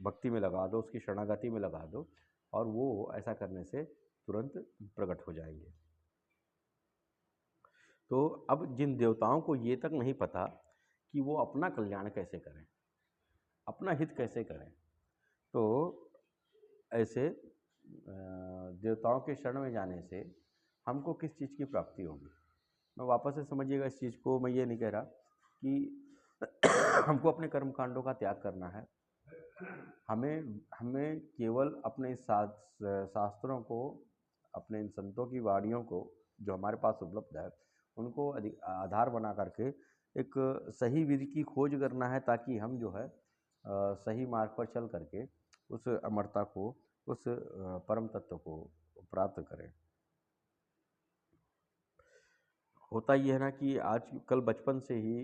भक्ति में लगा दो, उसकी शरणागति में लगा दो, और वो ऐसा करने से तुरंत प्रकट हो जाएंगे। तो अब जिन देवताओं को ये तक नहीं पता कि वो अपना कल्याण कैसे करें, अपना हित कैसे करें, तो ऐसे देवताओं के शरण में जाने से हमको किस चीज़ की प्राप्ति होगी। मैं वापस से समझिएगा इस चीज़ को, मैं ये नहीं कह रहा कि हमको अपने कर्मकांडों का त्याग करना है। हमें हमें केवल अपने शास्त्रों को, अपने इन संतों की वाणियों को जो हमारे पास उपलब्ध है, उनको आधार बना करके एक सही विधि की खोज करना है, ताकि हम जो है सही मार्ग पर चल करके उस अमरता को, उस परम तत्व को प्राप्त करें। होता ये है ना कि आज कल बचपन से ही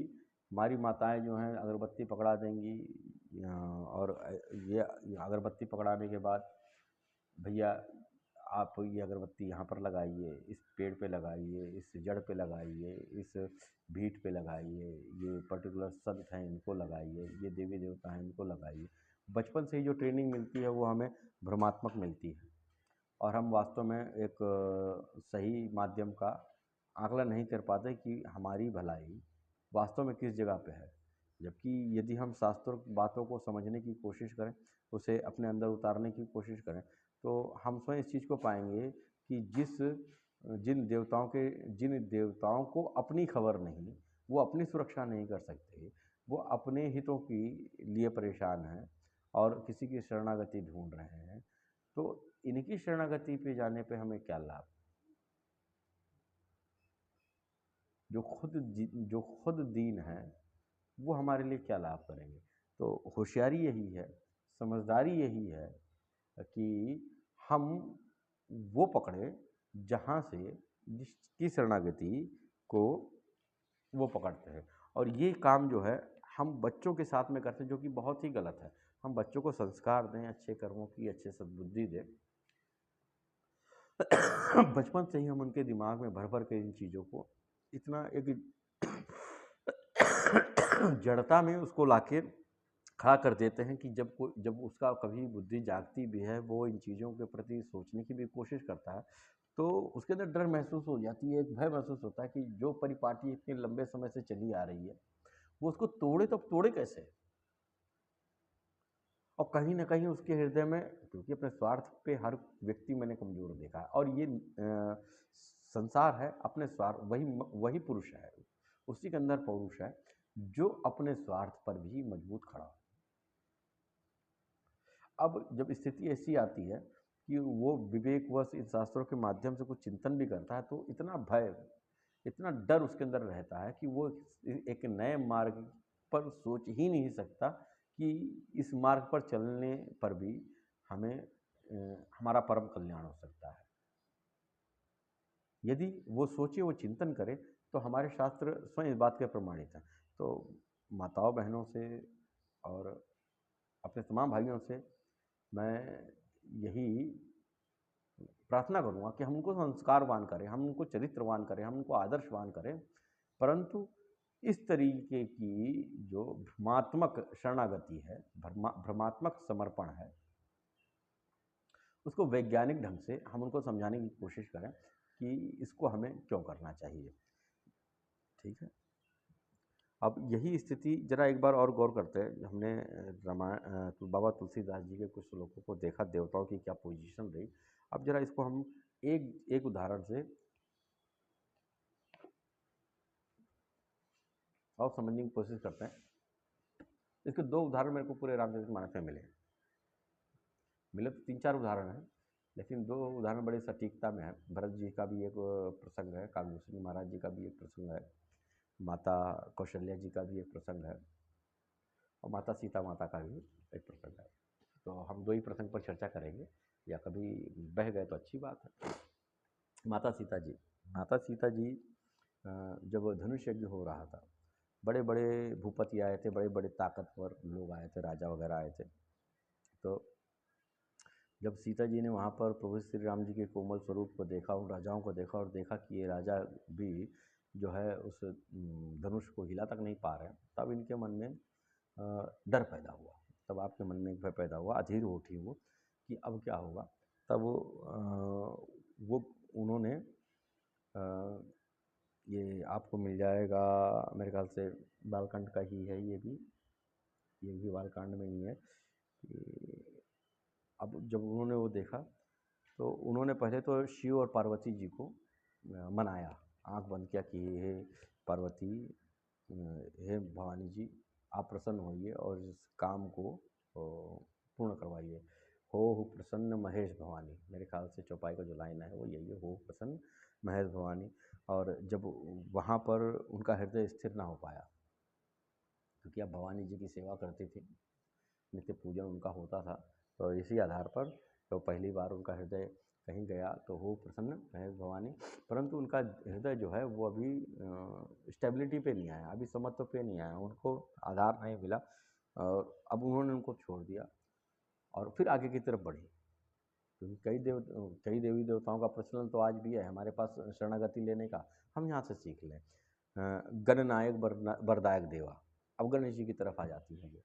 हमारी माताएं जो हैं अगरबत्ती पकड़ा देंगी, और ये अगरबत्ती पकड़ाने के बाद, भैया आप ये अगरबत्ती यहाँ पर लगाइए, इस पेड़ पे लगाइए, इस जड़ पे लगाइए, इस भीट पे लगाइए, ये पर्टिकुलर संत हैं इनको लगाइए, ये देवी देवता हैं इनको लगाइए। बचपन से ही जो ट्रेनिंग मिलती है वो हमें भ्रमात्मक मिलती है, और हम वास्तव में एक सही माध्यम का आकलन नहीं कर पाते कि हमारी भलाई वास्तव में किस जगह पे है। जबकि यदि हम शास्त्रों की बातों को समझने की कोशिश करें, उसे अपने अंदर उतारने की कोशिश करें, तो हम स्वयं इस चीज़ को पाएंगे कि जिन देवताओं को अपनी खबर नहीं, वो अपनी सुरक्षा नहीं कर सकते, वो अपने हितों की लिए परेशान हैं और किसी की शरणागति ढूंढ रहे हैं, तो इनकी शरणागति पे जाने पे हमें क्या लाभ? जो खुद दीन है, वो हमारे लिए क्या लाभ करेंगे? तो होशियारी यही है, समझदारी यही है कि हम वो पकड़ें जहाँ से जिसकी शरणागति को वो पकड़ते हैं। और ये काम जो है हम बच्चों के साथ में करते हैं, जो कि बहुत ही गलत है। हम बच्चों को संस्कार दें, अच्छे कर्मों की, अच्छे सद्बुद्धि दें। बचपन से ही हम उनके दिमाग में भर भर के इन चीज़ों को इतना एक जड़ता में उसको लाके खड़ा कर देते हैं कि जब उसका कभी बुद्धि जागती भी है, वो इन चीज़ों के प्रति सोचने की भी कोशिश करता है, तो उसके अंदर डर महसूस हो जाती है, एक भय महसूस होता है कि जो परिपाटी इतने लंबे समय से चली आ रही है, वो उसको तोड़े तो तोड़े कैसे? और कहीं न कहीं उसके हृदय में, क्योंकि अपने स्वार्थ पे हर व्यक्ति मैंने कमज़ोर देखा है, और ये संसार है अपने स्वार्थ, वही पुरुष है, उसी के अंदर पौरुष है, जो अपने स्वार्थ पर भी मजबूत खड़ा हो। अब जब स्थिति ऐसी आती है कि वो विवेकवश इन शास्त्रों के माध्यम से कुछ चिंतन भी करता है, तो इतना भय, इतना डर उसके अंदर रहता है कि वो एक नए मार्ग पर सोच ही नहीं सकता कि इस मार्ग पर चलने पर भी हमें हमारा परम कल्याण हो सकता है। यदि वो सोचे, वो चिंतन करे, तो हमारे शास्त्र स्वयं इस बात के प्रमाणित हैं। तो माताओं बहनों से और अपने तमाम भाइयों से मैं यही प्रार्थना करूँगा कि हम उनको संस्कारवान करें, हम उनको चरित्रवान करें, हम उनको आदर्शवान करें। परंतु इस तरीके की जो भ्रमात्मक शरणागति है, भ्रमात्मक समर्पण है, उसको वैज्ञानिक ढंग से हम उनको समझाने की कोशिश करें कि इसको हमें क्यों करना चाहिए। ठीक है। अब यही स्थिति जरा एक बार और गौर करते हैं। हमने तो बाबा तुलसीदास जी के कुछ श्लोकों को देखा, देवताओं की क्या पोजीशन रही। अब जरा इसको हम एक एक उदाहरण से और समझने की कोशिश करते हैं। इसके दो उदाहरण मेरे को पूरे रामचरितमानस में मिले तो 3-4 उदाहरण हैं, लेकिन 2 उदाहरण बड़े सटीकता में है। भरत जी का भी एक प्रसंग है, कालभूषण महाराज जी का भी एक प्रसंग है, माता कौशल्या जी का भी एक प्रसंग है, और माता सीता माता का भी एक प्रसंग है। तो हम 2 ही प्रसंग पर चर्चा करेंगे, या कभी बह गए तो अच्छी बात है। माता सीता जी जब धनुष यज्ञ हो रहा था, बड़े बड़े भूपति आए थे, बड़े बड़े ताकतवर लोग आए थे, राजा वगैरह आए थे। तो जब सीता जी ने वहाँ पर प्रभु श्री राम जी के कोमल स्वरूप को देखा, उन राजाओं को देखा, और देखा कि ये राजा भी जो है उस धनुष को हिला तक नहीं पा रहे हैं, तब इनके मन में डर पैदा हुआ। तब आपके मन में एक भय पैदा हुआ, अधीर उठी वो कि अब क्या होगा। तब वो उन्होंने ये आपको मिल जाएगा मेरे ख्याल से बालकांड का ही है, ये भी बालकांड में ही है कि अब जब उन्होंने वो देखा तो उन्होंने पहले तो शिव और पार्वती जी को मनाया, आंख बंद किया कि हे पार्वती, हे भवानी जी, आप प्रसन्न होइए और इस काम को पूर्ण करवाइए। हो प्रसन्न महेश भवानी, मेरे ख्याल से चौपाई का जो लाइन है वो यही है, हो प्रसन्न महेश भवानी। और जब वहाँ पर उनका हृदय स्थिर ना हो पाया, क्योंकि आप भवानी जी की सेवा करते थे, नित्य पूजन उनका होता था, तो इसी आधार पर तो पहली बार उनका हृदय कहीं गया तो हो प्रसन्न महेश भवानी। परंतु उनका हृदय जो है वो अभी स्टेबिलिटी पे नहीं आया, अभी समत्व पे नहीं आया, उनको आधार नहीं मिला, और अब उन्होंने उनको छोड़ दिया और फिर आगे की तरफ बढ़ी। क्योंकि कई देवी देवताओं का प्रचलन तो आज भी है हमारे पास शरणागति लेने का, हम यहाँ से सीख लें। गणनायक वरदायक देवा, अब गणेश जी की तरफ आ जाती है ये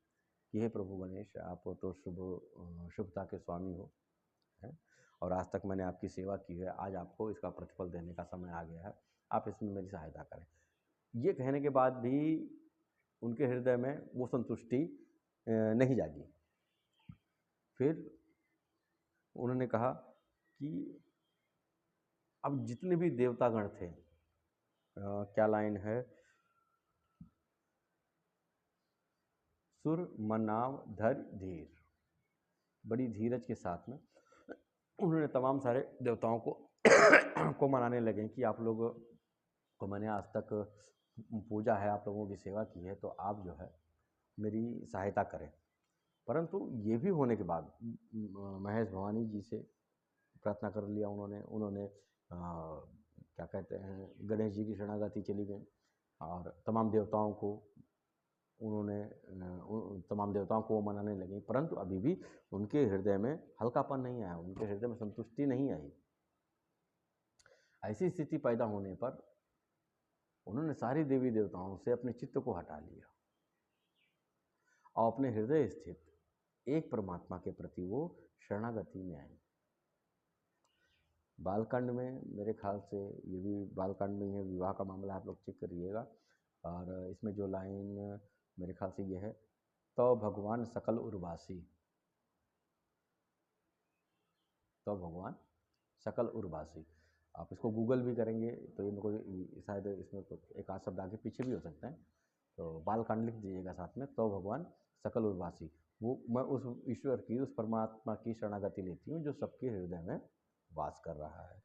कि हे प्रभु गणेश, आप तो शुभता के स्वामी हो, है, और आज तक मैंने आपकी सेवा की है, आज आपको इसका प्रतिफल देने का समय आ गया है, आप इसमें मेरी सहायता करें। ये कहने के बाद भी उनके हृदय में वो संतुष्टि नहीं जागी। फिर उन्होंने कहा कि अब जितने भी देवतागण थे, क्या लाइन है, सुर मनाव धर धीर, बड़ी धीरज के साथ में उन्होंने तमाम सारे देवताओं को मनाने लगे कि आप लोग को मैंने आज तक पूजा है, आप लोगों की सेवा की है, तो आप जो है मेरी सहायता करें। परंतु ये भी होने के बाद महेश भवानी जी से प्रार्थना कर लिया उन्होंने क्या कहते हैं, गणेश जी की शरणागति चली गई, और तमाम देवताओं को वो मनाने लगे। परंतु अभी भी उनके हृदय में हल्कापन नहीं आया, उनके हृदय में संतुष्टि नहीं आई। ऐसी स्थिति पैदा होने पर उन्होंने सारी देवी देवताओं से अपने चित्त को हटा लिया और अपने हृदय स्थित एक परमात्मा के प्रति वो शरणागति में आई। बालकांड में मेरे ख्याल से ये भी बालकांड में ही है, विवाह का मामला आप लोग चेक करिएगा, और इसमें जो लाइन मेरे ख्याल से ये है, तो भगवान सकल उर्वासी, तो भगवान सकल उर्वासी। आप इसको गूगल भी करेंगे तो ये मेरे को शायद इसमें एक आध शब्द आगे पीछे भी हो सकते हैं, तो बालकांड लिख दीजिएगा साथ में, तो भगवान सकल उर्वासी। वो मैं उस ईश्वर की, उस परमात्मा की शरणागति लेती हूँ जो सबके हृदय में वास कर रहा है।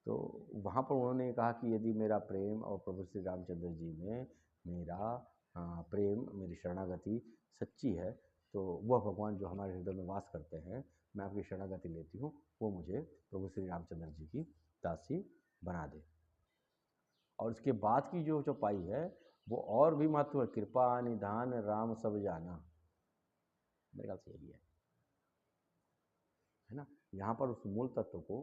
तो वहाँ पर उन्होंने कहा कि यदि मेरा प्रेम और प्रभु श्री रामचंद्र जी में मेरा प्रेम, मेरी शरणागति सच्ची है, तो वह भगवान जो हमारे हृदय में वास करते हैं, मैं आपकी शरणागति लेती हूँ, वो मुझे प्रभु श्री रामचंद्र जी की दासी बना दे। और उसके बाद की जो चौपाई है वो और भी महत्व है, कृपा निधान राम सब जाना, मेरे ख्याल से यही है ना। यहाँ पर उस मूल तत्व को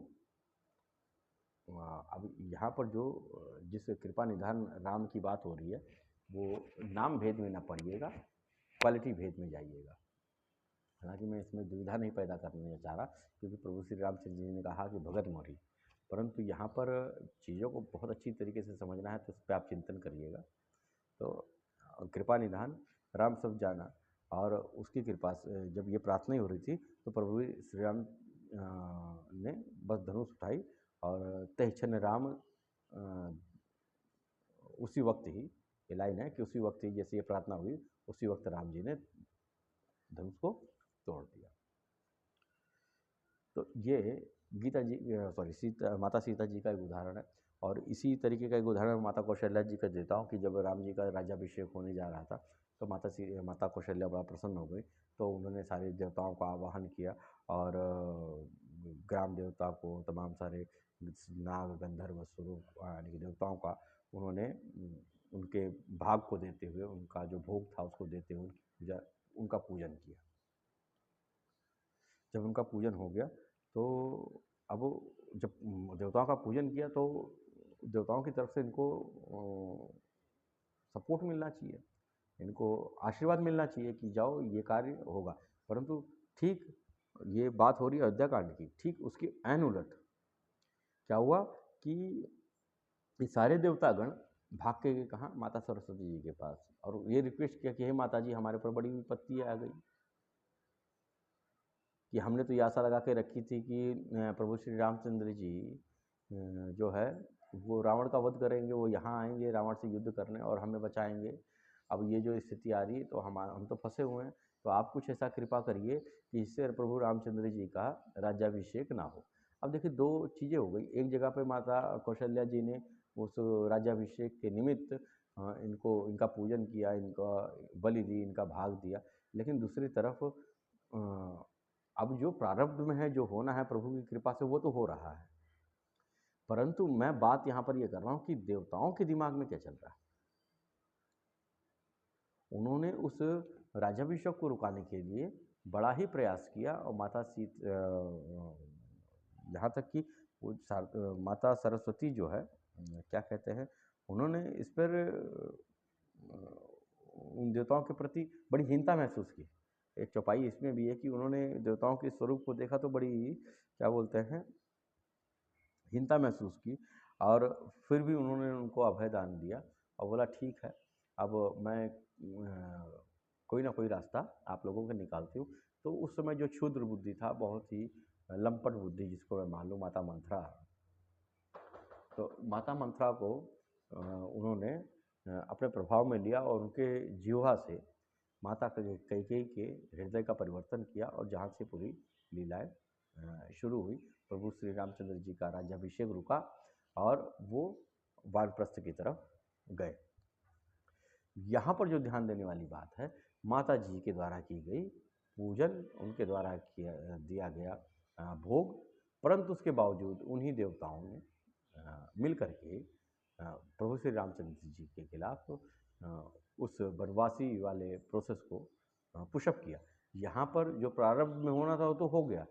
अब यहाँ पर जो जिस कृपा निधान राम की बात हो रही है, वो नाम भेद में ना पड़िएगा, क्वालिटी भेद में जाइएगा। हालांकि मैं इसमें दुविधा नहीं पैदा करने चाह रहा, क्योंकि प्रभु श्री रामचंद्र जी ने कहा कि भगत मोरी, परंतु यहाँ पर चीज़ों को बहुत अच्छी तरीके से समझना है तो उस पर आप चिंतन करिएगा। तो कृपा निधान राम सब जाना, और उसकी कृपा से जब ये प्रार्थना ही हो रही थी तो प्रभु श्री राम ने बस धनुष उठाई और तैक्षण राम उसी वक्त ही, ये लाइन है कि उसी वक्त ही जैसे ये प्रार्थना हुई उसी वक्त राम जी ने धनुष को तोड़ दिया। तो ये गीता जी माता सीता जी का एक उदाहरण है। और इसी तरीके का एक उदाहरण माता कौशल्या जी का देता हूँ कि जब राम जी का राज्याभिषेक होने जा रहा था तो माता कौशल्या बड़ा प्रसन्न हो गई, तो उन्होंने सारे देवताओं का आवाहन किया और ग्राम देवता को, तमाम सारे नाग गंधर्व स्वरूप यानी कि देवताओं का उन्होंने उनके भाग को देते हुए, उनका जो भोग था उसको देते हुए उनका पूजन किया। जब उनका पूजन हो गया तो अब जब देवताओं का पूजन किया तो देवताओं की तरफ से इनको सपोर्ट मिलना चाहिए, इनको आशीर्वाद मिलना चाहिए कि जाओ ये कार्य होगा। परंतु ठीक ये बात हो रही है अयोध्या कांड की, ठीक उसके ऐन उलट क्या हुआ कि ये सारे देवतागण भाग के गए कहाँ, माता सरस्वती जी के पास, और ये रिक्वेस्ट किया कि हे माता जी हमारे ऊपर बड़ी विपत्ति आ गई, कि हमने तो ये आशा लगा के रखी थी कि प्रभु श्री रामचंद्र जी जो है वो रावण का वध करेंगे, वो यहाँ आएंगे रावण से युद्ध करने और हमें बचाएंगे। अब ये जो स्थिति आ रही है तो हम तो फंसे हुए हैं, तो आप कुछ ऐसा कृपा करिए कि इससे प्रभु रामचंद्र जी का राज्याभिषेक ना हो। अब देखिए दो चीज़ें हो गई, एक जगह पे माता कौशल्या जी ने उस राज्याभिषेक के निमित्त इनका पूजन किया, इनका बलि दी, इनका भाग दिया, लेकिन दूसरी तरफ अब जो प्रारब्ध में है, जो होना है प्रभु की कृपा से वो तो हो रहा है, परंतु मैं बात यहाँ पर ये कर रहा हूँ कि देवताओं के दिमाग में क्या चल रहा है। उन्होंने उस राज्याभिषेक को रुकाने के लिए बड़ा ही प्रयास किया, और यहाँ तक कि वो माता सरस्वती जो है क्या कहते हैं, उन्होंने इस पर उन देवताओं के प्रति बड़ी हीनता महसूस की। एक चौपाई इसमें भी है कि उन्होंने देवताओं के स्वरूप को देखा तो बड़ी क्या बोलते हैं हीनता महसूस की, और फिर भी उन्होंने उनको अभय दान दिया और बोला ठीक है अब मैं कोई ना कोई रास्ता आप लोगों का निकालती हूँ। तो उस समय जो क्षुद्र बुद्धि था, बहुत ही लंपट बुद्धि जिसको मैं मान लूँ, माता मंथरा, तो माता मंथरा को उन्होंने अपने प्रभाव में लिया और उनके जीवा से माता कैकेयी के हृदय का परिवर्तन किया, और जहाँ से पूरी लीलाएं शुरू हुई। प्रभु श्री रामचंद्र जी का राज्याभिषेक रुका और वो वानप्रस्थ की तरफ गए। यहाँ पर जो ध्यान देने वाली बात है, माता जी के द्वारा की गई पूजन, उनके द्वारा दिया गया भोग, परंतु उसके बावजूद उन्हीं देवताओं ने मिल करके प्रभु श्री रामचंद्र जी के खिलाफ उस वनवासी वाले प्रोसेस को पुशअप किया। यहाँ पर जो प्रारंभ में होना था वो तो हो गया,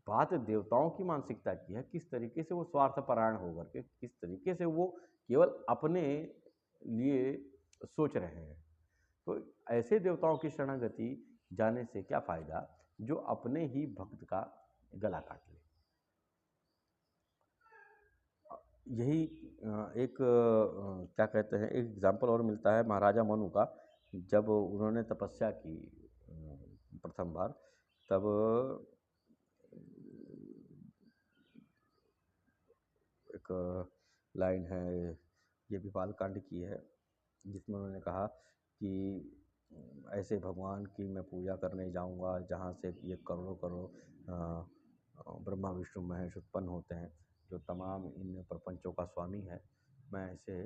बात देवताओं की मानसिकता की है, किस तरीके से वो स्वार्थपरायण होकर के, किस तरीके से वो केवल अपने लिए सोच रहे हैं। तो ऐसे देवताओं की शरणागति जाने से क्या फ़ायदा जो अपने ही भक्त का गला काट ले। यही एक क्या कहते हैं एक एग्जाम्पल और मिलता है महाराजा मनु का। जब उन्होंने तपस्या की प्रथम बार, तब एक लाइन है, ये भी बालकांड की है, जिसमें उन्होंने कहा कि ऐसे भगवान की मैं पूजा करने जाऊंगा जहाँ से ये करोड़ों करोड़ ब्रह्मा विष्णु महेश उत्पन्न होते हैं, जो तमाम इन प्रपंचों का स्वामी है। मैं ऐसे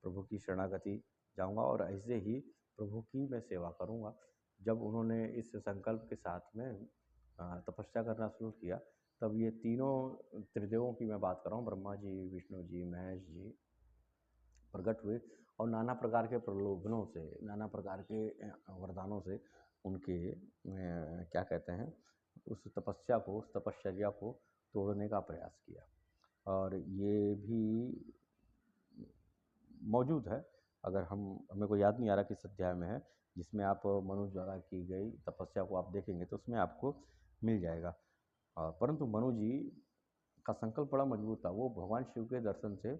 प्रभु की शरणागति जाऊंगा और ऐसे ही प्रभु की मैं सेवा करूंगा। जब उन्होंने इस संकल्प के साथ में तपस्या करना शुरू किया, तब ये तीनों त्रिदेवों की मैं बात कर रहा हूँ, ब्रह्मा जी, विष्णु जी, महेश जी, प्रकट हुए और नाना प्रकार के प्रलोभनों से, नाना प्रकार के वरदानों से उनके क्या कहते हैं उस तपस्या को, उस तपश्चर्या को तोड़ने का प्रयास किया। और ये भी मौजूद है, अगर हमें को याद नहीं आ रहा किस अध्याय में है, जिसमें आप मनु द्वारा की गई तपस्या को आप देखेंगे तो उसमें आपको मिल जाएगा। परंतु मनु जी का संकल्प बड़ा मजबूत था। वो भगवान शिव के दर्शन से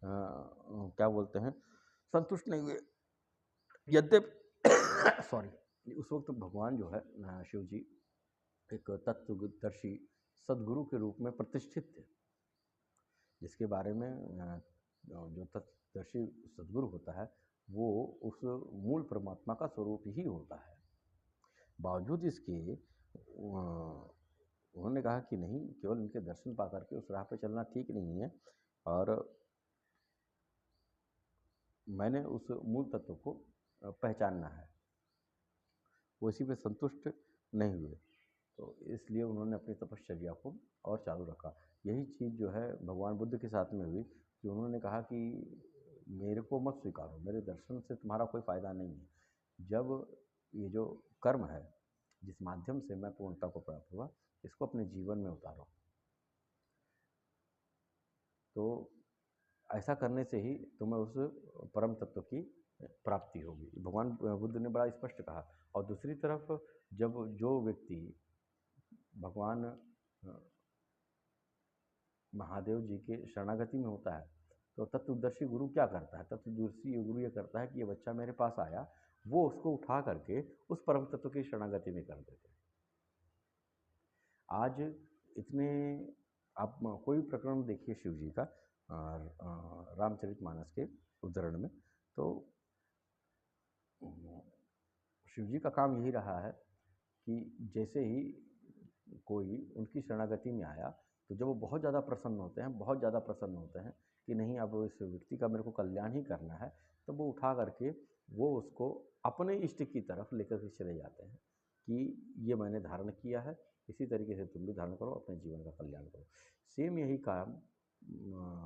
क्या बोलते हैं, संतुष्ट नहीं हुए। यद्यपि सॉरी, उस वक्त भगवान जो है शिव जी एक तत्वदर्शी सदगुरु के रूप में प्रतिष्ठित थे, जिसके बारे में जो तत्वदर्शी सदगुरु होता है वो उस मूल परमात्मा का स्वरूप ही होता है। बावजूद इसके उन्होंने कहा कि नहीं, केवल इनके दर्शन पा करके उस राह पे चलना ठीक नहीं है, और मैंने उस मूल तत्व को पहचानना है। वो इसी पे संतुष्ट नहीं हुए, तो इसलिए उन्होंने अपनी तपश्चर्या को और चालू रखा। यही चीज़ जो है भगवान बुद्ध के साथ में हुई कि उन्होंने कहा कि मेरे को मत स्वीकारो, मेरे दर्शन से तुम्हारा कोई फ़ायदा नहीं है। जब ये जो कर्म है, जिस माध्यम से मैं पूर्णता को प्राप्त हुआ, इसको अपने जीवन में उतारो। तो ऐसा करने से ही तुम्हें उस परम तत्व की प्राप्ति होगी, भगवान बुद्ध ने बड़ा स्पष्ट कहा। और दूसरी तरफ जब जो व्यक्ति भगवान महादेव जी के शरणागति में होता है, तो तत्वदर्शी गुरु क्या करता है? तत्वदर्शी गुरु ये करता है कि ये बच्चा मेरे पास आया, वो उसको उठा करके उस परम तत्व की शरणागति में कर देते हैं। आज इतने, आप कोई प्रकरण देखिए शिव जी का, रामचरितमानस के उद्धरण में, तो शिव जी का काम यही रहा है कि जैसे ही कोई उनकी शरणागति में आया, तो जब वो बहुत ज़्यादा प्रसन्न होते हैं, बहुत ज़्यादा प्रसन्न होते हैं कि नहीं, अब इस व्यक्ति का मेरे को कल्याण ही करना है, तो वो उठा करके वो उसको अपने इष्ट की तरफ लेकर के चले जाते हैं कि ये मैंने धारण किया है, इसी तरीके से तुम भी धारण करो, अपने जीवन का कल्याण करो। सेम यही काम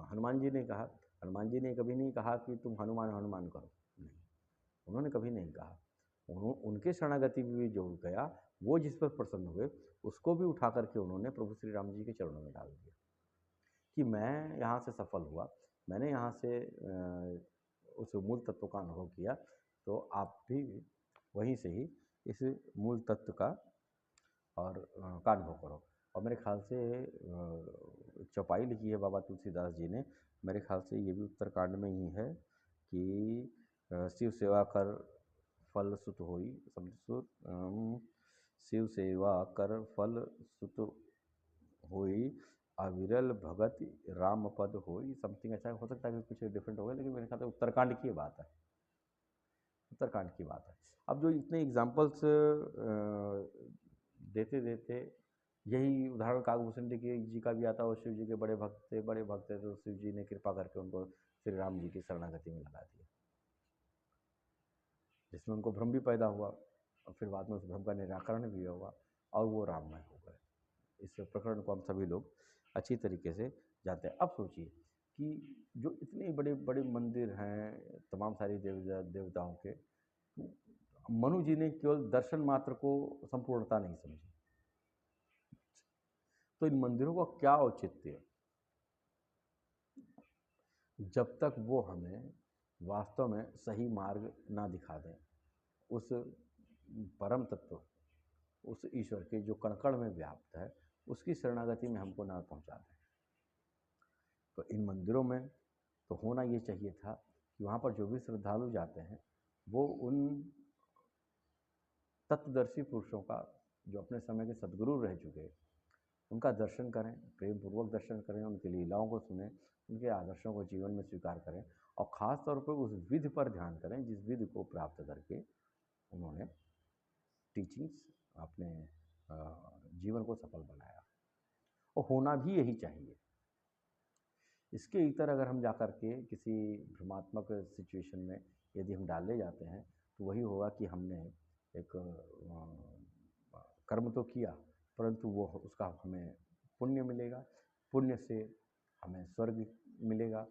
हनुमान जी ने कहा। हनुमान जी ने कभी नहीं कहा कि तुम हनुमान हनुमान करो, नहीं, उन्होंने कभी नहीं कहा। उनके शरणागति में भी जो गया, वो जिस पर प्रसन्न हुए, उसको भी उठा करके उन्होंने प्रभु श्री राम जी के चरणों में डाल दिया कि मैं यहाँ से सफल हुआ, मैंने यहाँ से उस मूल तत्व का अनुभव किया, तो आप भी वहीं से ही इस मूल तत्व का और का अनुभव करो। और मेरे ख्याल से चौपाई लिखी है बाबा तुलसीदास जी ने, मेरे ख्याल से ये भी उत्तरकांड में ही है कि शिव सेवा कर फल सुत होई, शिव सेवा कर फल सुत होई, अविरल भगत राम पद होई, समथिंग ऐसा हो सकता है कि कुछ डिफरेंट होगा, लेकिन मेरे ख्याल से उत्तरकांड की बात है, उत्तरकांड की बात है। अब जो इतने एग्जाम्पल्स देते देते, यही उदाहरण काकभूषण जी का भी आता है। वो शिव जी के बड़े भक्त थे, बड़े भक्त थे, तो शिव जी ने कृपा करके उनको श्री राम जी की शरणागति में लगा दिया, जिसमें उनको भ्रम भी पैदा हुआ, और फिर बाद में उस भ्रम का निराकरण भी हुआ, और वो राममय हो गए। इस प्रकरण को हम सभी लोग अच्छी तरीके से जानते हैं। अब सोचिए कि जो इतने बड़े बड़े मंदिर हैं तमाम सारी देवताओं के, मनु जी ने केवल दर्शन मात्र को संपूर्णता नहीं समझी, तो इन मंदिरों का क्या औचित्य जब तक वो हमें वास्तव में सही मार्ग ना दिखा दें, उस परम तत्व, उस ईश्वर के जो कण कण में व्याप्त है, उसकी शरणागति में हमको ना पहुंचा दें। तो इन मंदिरों में तो होना ये चाहिए था कि वहाँ पर जो भी श्रद्धालु जाते हैं, वो उन तत्वदर्शी पुरुषों का, जो अपने समय के सदगुरु रह चुके, उनका दर्शन करें, प्रेम पूर्वक दर्शन करें, उनकी लीलाओं को सुने, उनके आदर्शों को जीवन में स्वीकार करें, और ख़ास तौर पर उस विधि पर ध्यान करें जिस विधि को प्राप्त करके उन्होंने टीचिंग्स अपने जीवन को सफल बनाया, और होना भी यही चाहिए। इसके इतर अगर हम जा कर के किसी भ्रमात्मक सिचुएशन में यदि हम डाले जाते हैं, तो वही होगा कि हमने एक कर्म तो किया, परंतु वो उसका हमें पुण्य मिलेगा, पुण्य से हमें स्वर्ग मिलेगा,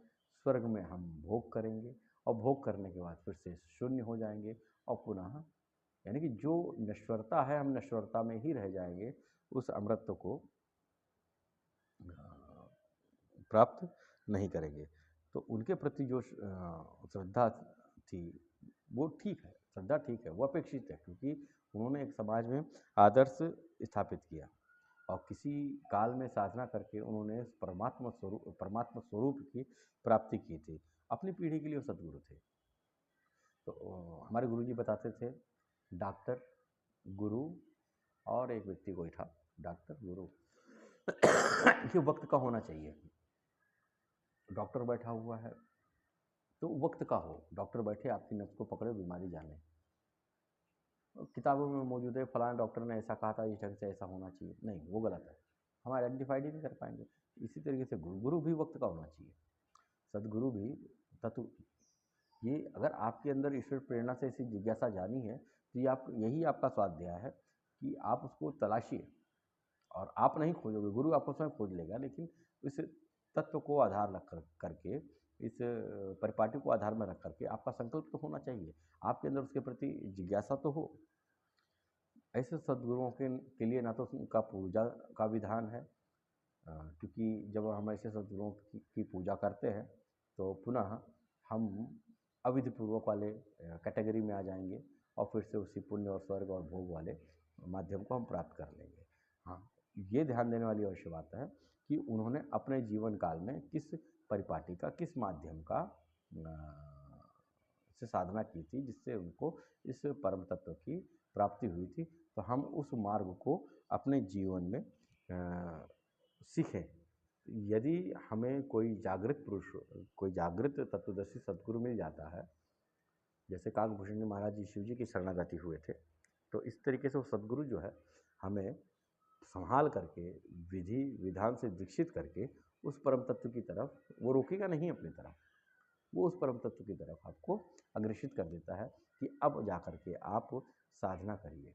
स्वर्ग में हम भोग करेंगे, और भोग करने के बाद फिर से शून्य हो जाएंगे, और पुनः यानी कि जो नश्वरता है, हम नश्वरता में ही रह जाएंगे, उस अमृत को प्राप्त नहीं करेंगे। तो उनके प्रति जो श्रद्धा थी वो ठीक है, श्रद्धा ठीक है, वो अपेक्षित है, क्योंकि उन्होंने एक समाज में आदर्श स्थापित किया और किसी काल में साधना करके उन्होंने परमात्मा स्वरूप की प्राप्ति की थी। अपनी पीढ़ी के लिए वो सद्गुरु थे। तो हमारे गुरुजी बताते थे, डॉक्टर, गुरु और एक व्यक्ति कोई था, डॉक्टर, गुरु, ये वक्त का होना चाहिए। डॉक्टर बैठा हुआ है तो वक्त का हो, डॉक्टर बैठे आपकी नब्ज को पकड़े, बीमारी जाने। किताबों में मौजूद है फलाना डॉक्टर ने ऐसा कहा था, इस ढंग से ऐसा होना चाहिए, नहीं, वो गलत है, हम आइडेंटिफाइड ही नहीं कर पाएंगे। इसी तरीके से गुरु भी वक्त का होना चाहिए, सदगुरु भी तत्व। ये अगर आपके अंदर ईश्वर प्रेरणा से ऐसी जिज्ञासा जानी है तो ये आप, यही आपका स्वाध्याय है कि आप उसको तलाशिए। और आप नहीं खोजोगे, गुरु आपको स्वयं खोज लेगा, लेकिन इस तत्व को आधार रख करके, इस परिपाटी को आधार में रख करके आपका संकल्प तो होना चाहिए, आपके अंदर उसके प्रति जिज्ञासा तो हो। ऐसे सद्गुरुओं के लिए ना तो उनका पूजा का विधान है, क्योंकि जब हम ऐसे सद्गुरुओं की पूजा करते हैं तो पुनः हम अविधि पूर्वक वाले कैटेगरी में आ जाएंगे और फिर से उसी पुण्य और स्वर्ग और भोग वाले माध्यम को हम प्राप्त कर लेंगे। हाँ, ये ध्यान देने वाली अवश्य बात है कि उन्होंने अपने जीवन काल में किस परिपाटी का, किस माध्यम का से साधना की थी, जिससे उनको इस परम तत्व की प्राप्ति हुई थी। तो हम उस मार्ग को अपने जीवन में सीखें। यदि हमें कोई जागृत पुरुष, कोई जागृत तत्वदर्शी सद्गुरु मिल जाता है, जैसे काकभूषण महाराज जी शिव जी की शरणागति हुए थे, तो इस तरीके से वो सद्गुरु जो है हमें संभाल करके, विधि विधान से दीक्षित करके उस परम तत्व की तरफ, वो रोकेगा नहीं अपनी तरफ, वो उस परम तत्व की तरफ आपको अग्रेषित कर देता है कि अब जा करके आप साधना करिए।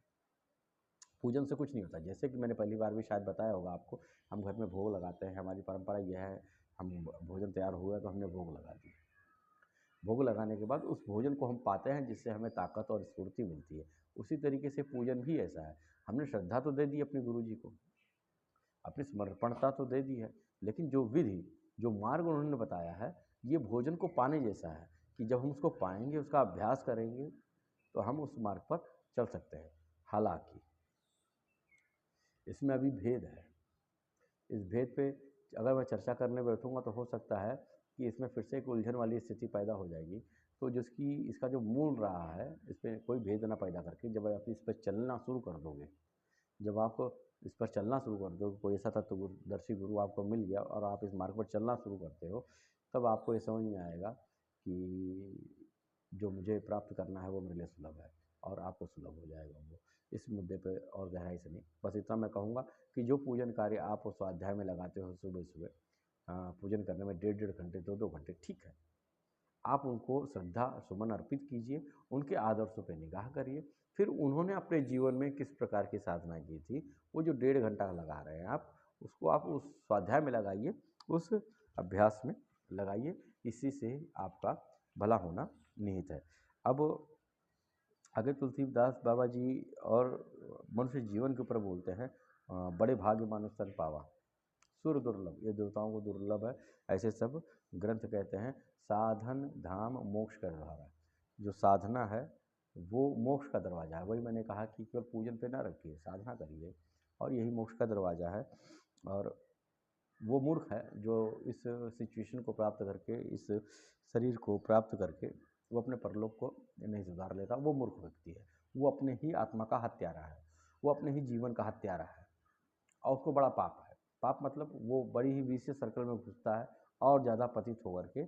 पूजन से कुछ नहीं होता, जैसे कि मैंने पहली बार भी शायद बताया होगा आपको, हम घर में भोग लगाते हैं, हमारी परंपरा यह है, हम भोजन तैयार हुआ तो हमने भोग लगा दिया। भोग लगाने के बाद उस भोजन को हम पाते हैं जिससे हमें ताकत और स्फूर्ति मिलती है। उसी तरीके से पूजन भी ऐसा है, हमने श्रद्धा तो दे दी अपने गुरु जी को, अपनी समर्पणता तो दे दी है, लेकिन जो विधि, जो मार्ग उन्होंने बताया है, ये भोजन को पाने जैसा है कि जब हम उसको पाएंगे, उसका अभ्यास करेंगे तो हम उस मार्ग पर चल सकते हैं। हालांकि इसमें अभी भेद है, इस भेद पे अगर मैं चर्चा करने बैठूंगा तो हो सकता है कि इसमें फिर से एक उलझन वाली स्थिति पैदा हो जाएगी। तो जिसकी इसका जो मूल रहा है, इस पर कोई भेद ना पैदा करके जब आप इस पर चलना शुरू कर दोगे, जब आप इस पर चलना शुरू कर दो, कोई ऐसा तत्वदर्शी गुरु आपको मिल गया और आप इस मार्ग पर चलना शुरू करते हो, तब आपको ये समझ में आएगा कि जो मुझे प्राप्त करना है वो मेरे लिए सुलभ है और आपको सुलभ हो जाएगा वो। इस मुद्दे पे और गहराई से नहीं, बस इतना मैं कहूँगा कि जो पूजन कार्य आप उस स्वाध्याय में लगाते हो सुबह सुबह, पूजन करने में 1.5-1.5 घंटे, 2-2 घंटे, ठीक है, आप उनको श्रद्धा सुमन अर्पित कीजिए, उनके आदर्शों पे निगाह करिए, फिर उन्होंने अपने जीवन में किस प्रकार की साधना की थी, वो जो 1.5 घंटा लगा रहे हैं आप, उसको आप उस स्वाध्याय में लगाइए, उस अभ्यास में लगाइए, इसी से आपका भला होना निहित है। अब आगे तुलसीदास बाबा जी और मनुष्य जीवन के ऊपर बोलते हैं, बड़े भाग्य मानुष तन पावा, सुर दुर्लभ, ये देवताओं को दुर्लभ है, ऐसे सब ग्रंथ कहते हैं। साधन धाम मोक्ष का द्वारा, जो साधना है वो मोक्ष का दरवाज़ा है। वही मैंने कहा कि केवल पूजन पे ना रखिए, साधना करिए, और यही मोक्ष का दरवाज़ा है। और वो मूर्ख है जो इस सिचुएशन को प्राप्त करके, इस शरीर को प्राप्त करके वो अपने परलोक को नहीं सुधार लेता, वो मूर्ख व्यक्ति है, वो अपने ही आत्मा का हत्यारा है, वो अपने ही जीवन का हत्यारा है, और उसको बड़ा पाप है। पाप मतलब वो बड़ी ही विषय सर्कल में घुसता है और ज़्यादा पतित होकर के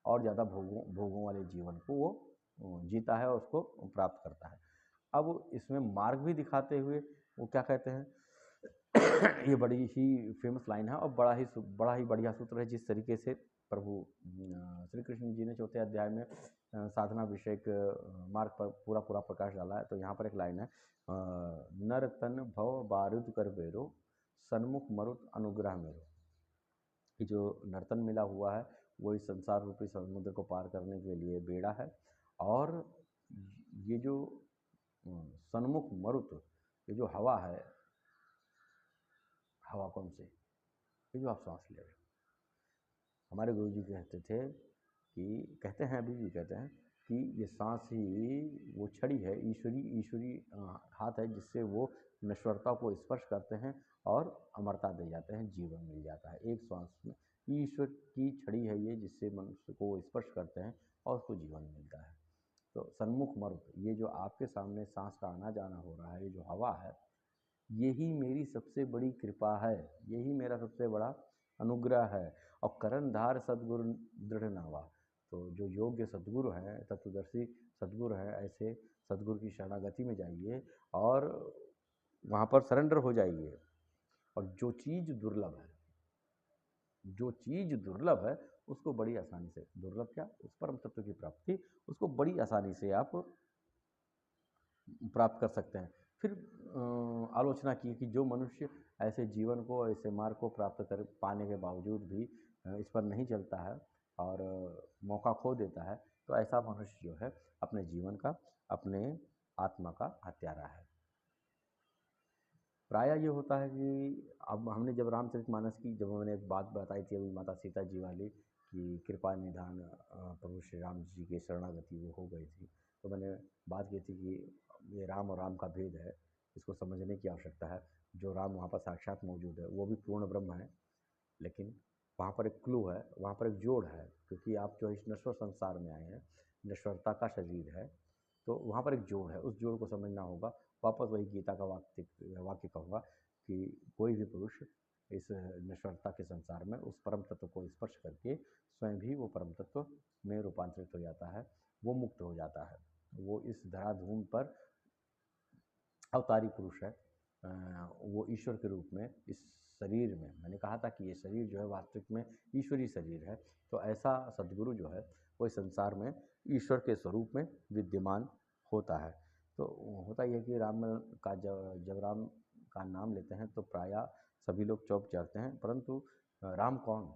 और ज़्यादा भोगों वाले जीवन को वो जीता है और उसको प्राप्त करता है। अब इसमें मार्ग भी दिखाते हुए वो क्या कहते हैं, ये बड़ी ही फेमस लाइन है और बड़ा ही बढ़िया सूत्र है, जिस तरीके से प्रभु श्री कृष्ण जी ने 4थे अध्याय में साधना विषयक मार्ग पर पूरा पूरा प्रकाश डाला है। तो यहाँ पर एक लाइन है, नर तन भव बारूद कर बेरो, सन्मुख मरुत अनुग्रह मेरो। कि जो नर्तन मिला हुआ है वो इस संसार रूपी समुद्र को पार करने के लिए बेड़ा है, और ये जो सन्मुख मरुत, ये जो हवा है, हवा कौन से, ये जो आप सांस ले रहे हो। हमारे गुरु जी कहते थे कि, कहते हैं अभी भी कहते हैं कि ये सांस ही वो छड़ी है, ईश्वरी हाथ है, जिससे वो नश्वरता को स्पर्श करते हैं और अमरता दे जाते हैं, जीवन मिल जाता है। एक सांस में ईश्वर की छड़ी है ये, जिससे मनुष्य को स्पर्श करते हैं और उसको जीवन मिलता है। तो सन्मुख मरुत, ये जो आपके सामने सांस का आना जाना हो रहा है, ये जो हवा है, यही मेरी सबसे बड़ी कृपा है, यही मेरा सबसे बड़ा अनुग्रह है। और करणधार सद्गुरु दृढ़ नावा, तो जो योग्य सद्गुरु हैं, तत्वदर्शी सद्गुरु हैं, ऐसे सद्गुरु की शरणागति में जाइए और वहाँ पर सरेंडर हो जाइए। और जो चीज़ दुर्लभ है, जो चीज़ दुर्लभ है, उसको बड़ी आसानी से, दुर्लभ क्या, उस परम तत्व की प्राप्ति, उसको बड़ी आसानी से आप प्राप्त कर सकते हैं। फिर आलोचना की कि जो मनुष्य ऐसे जीवन को, ऐसे मार्ग को प्राप्त कर पाने के बावजूद भी इस पर नहीं चलता है और मौका खो देता है, तो ऐसा मनुष्य जो है अपने जीवन का, अपने आत्मा का हत्यारा है। प्रायः ये होता है कि अब हमने जब रामचरितमानस की, जब मैंने एक बात बताई थी अभी माता सीता जी वाली, कि कृपा निधान प्रभु श्री राम जी के शरणागति वो हो गई थी, तो मैंने बात की थी कि ये राम और राम का भेद है, इसको समझने की आवश्यकता है। जो राम वहाँ पर साक्षात मौजूद है, वो भी पूर्ण ब्रह्म है, लेकिन वहाँ पर एक क्लू है, वहाँ पर एक जोड़ है, क्योंकि आप जो इस नश्वर संसार में आए हैं, नश्वरता का शरीर है, तो वहाँ पर एक जोड़ है, उस जोड़ को समझना होगा। वापस वही गीता का वाक्य कहूँगा कि कोई भी पुरुष इस नश्वरता के संसार में उस परम तत्व को स्पर्श करके स्वयं भी वो परम तत्व में रूपांतरित हो जाता है, वो मुक्त हो जाता है। वो इस धराधूम पर अवतारी पुरुष है, वो ईश्वर के रूप में इस शरीर में, मैंने कहा था कि ये शरीर जो है वास्तविक में ईश्वरीय शरीर है, तो ऐसा सद्गुरु जो है वो इस संसार में ईश्वर के स्वरूप में विद्यमान होता है। तो होता यह है कि राम का जब राम का नाम लेते हैं तो प्रायः सभी लोग चौंक जाते हैं, परंतु राम कौन?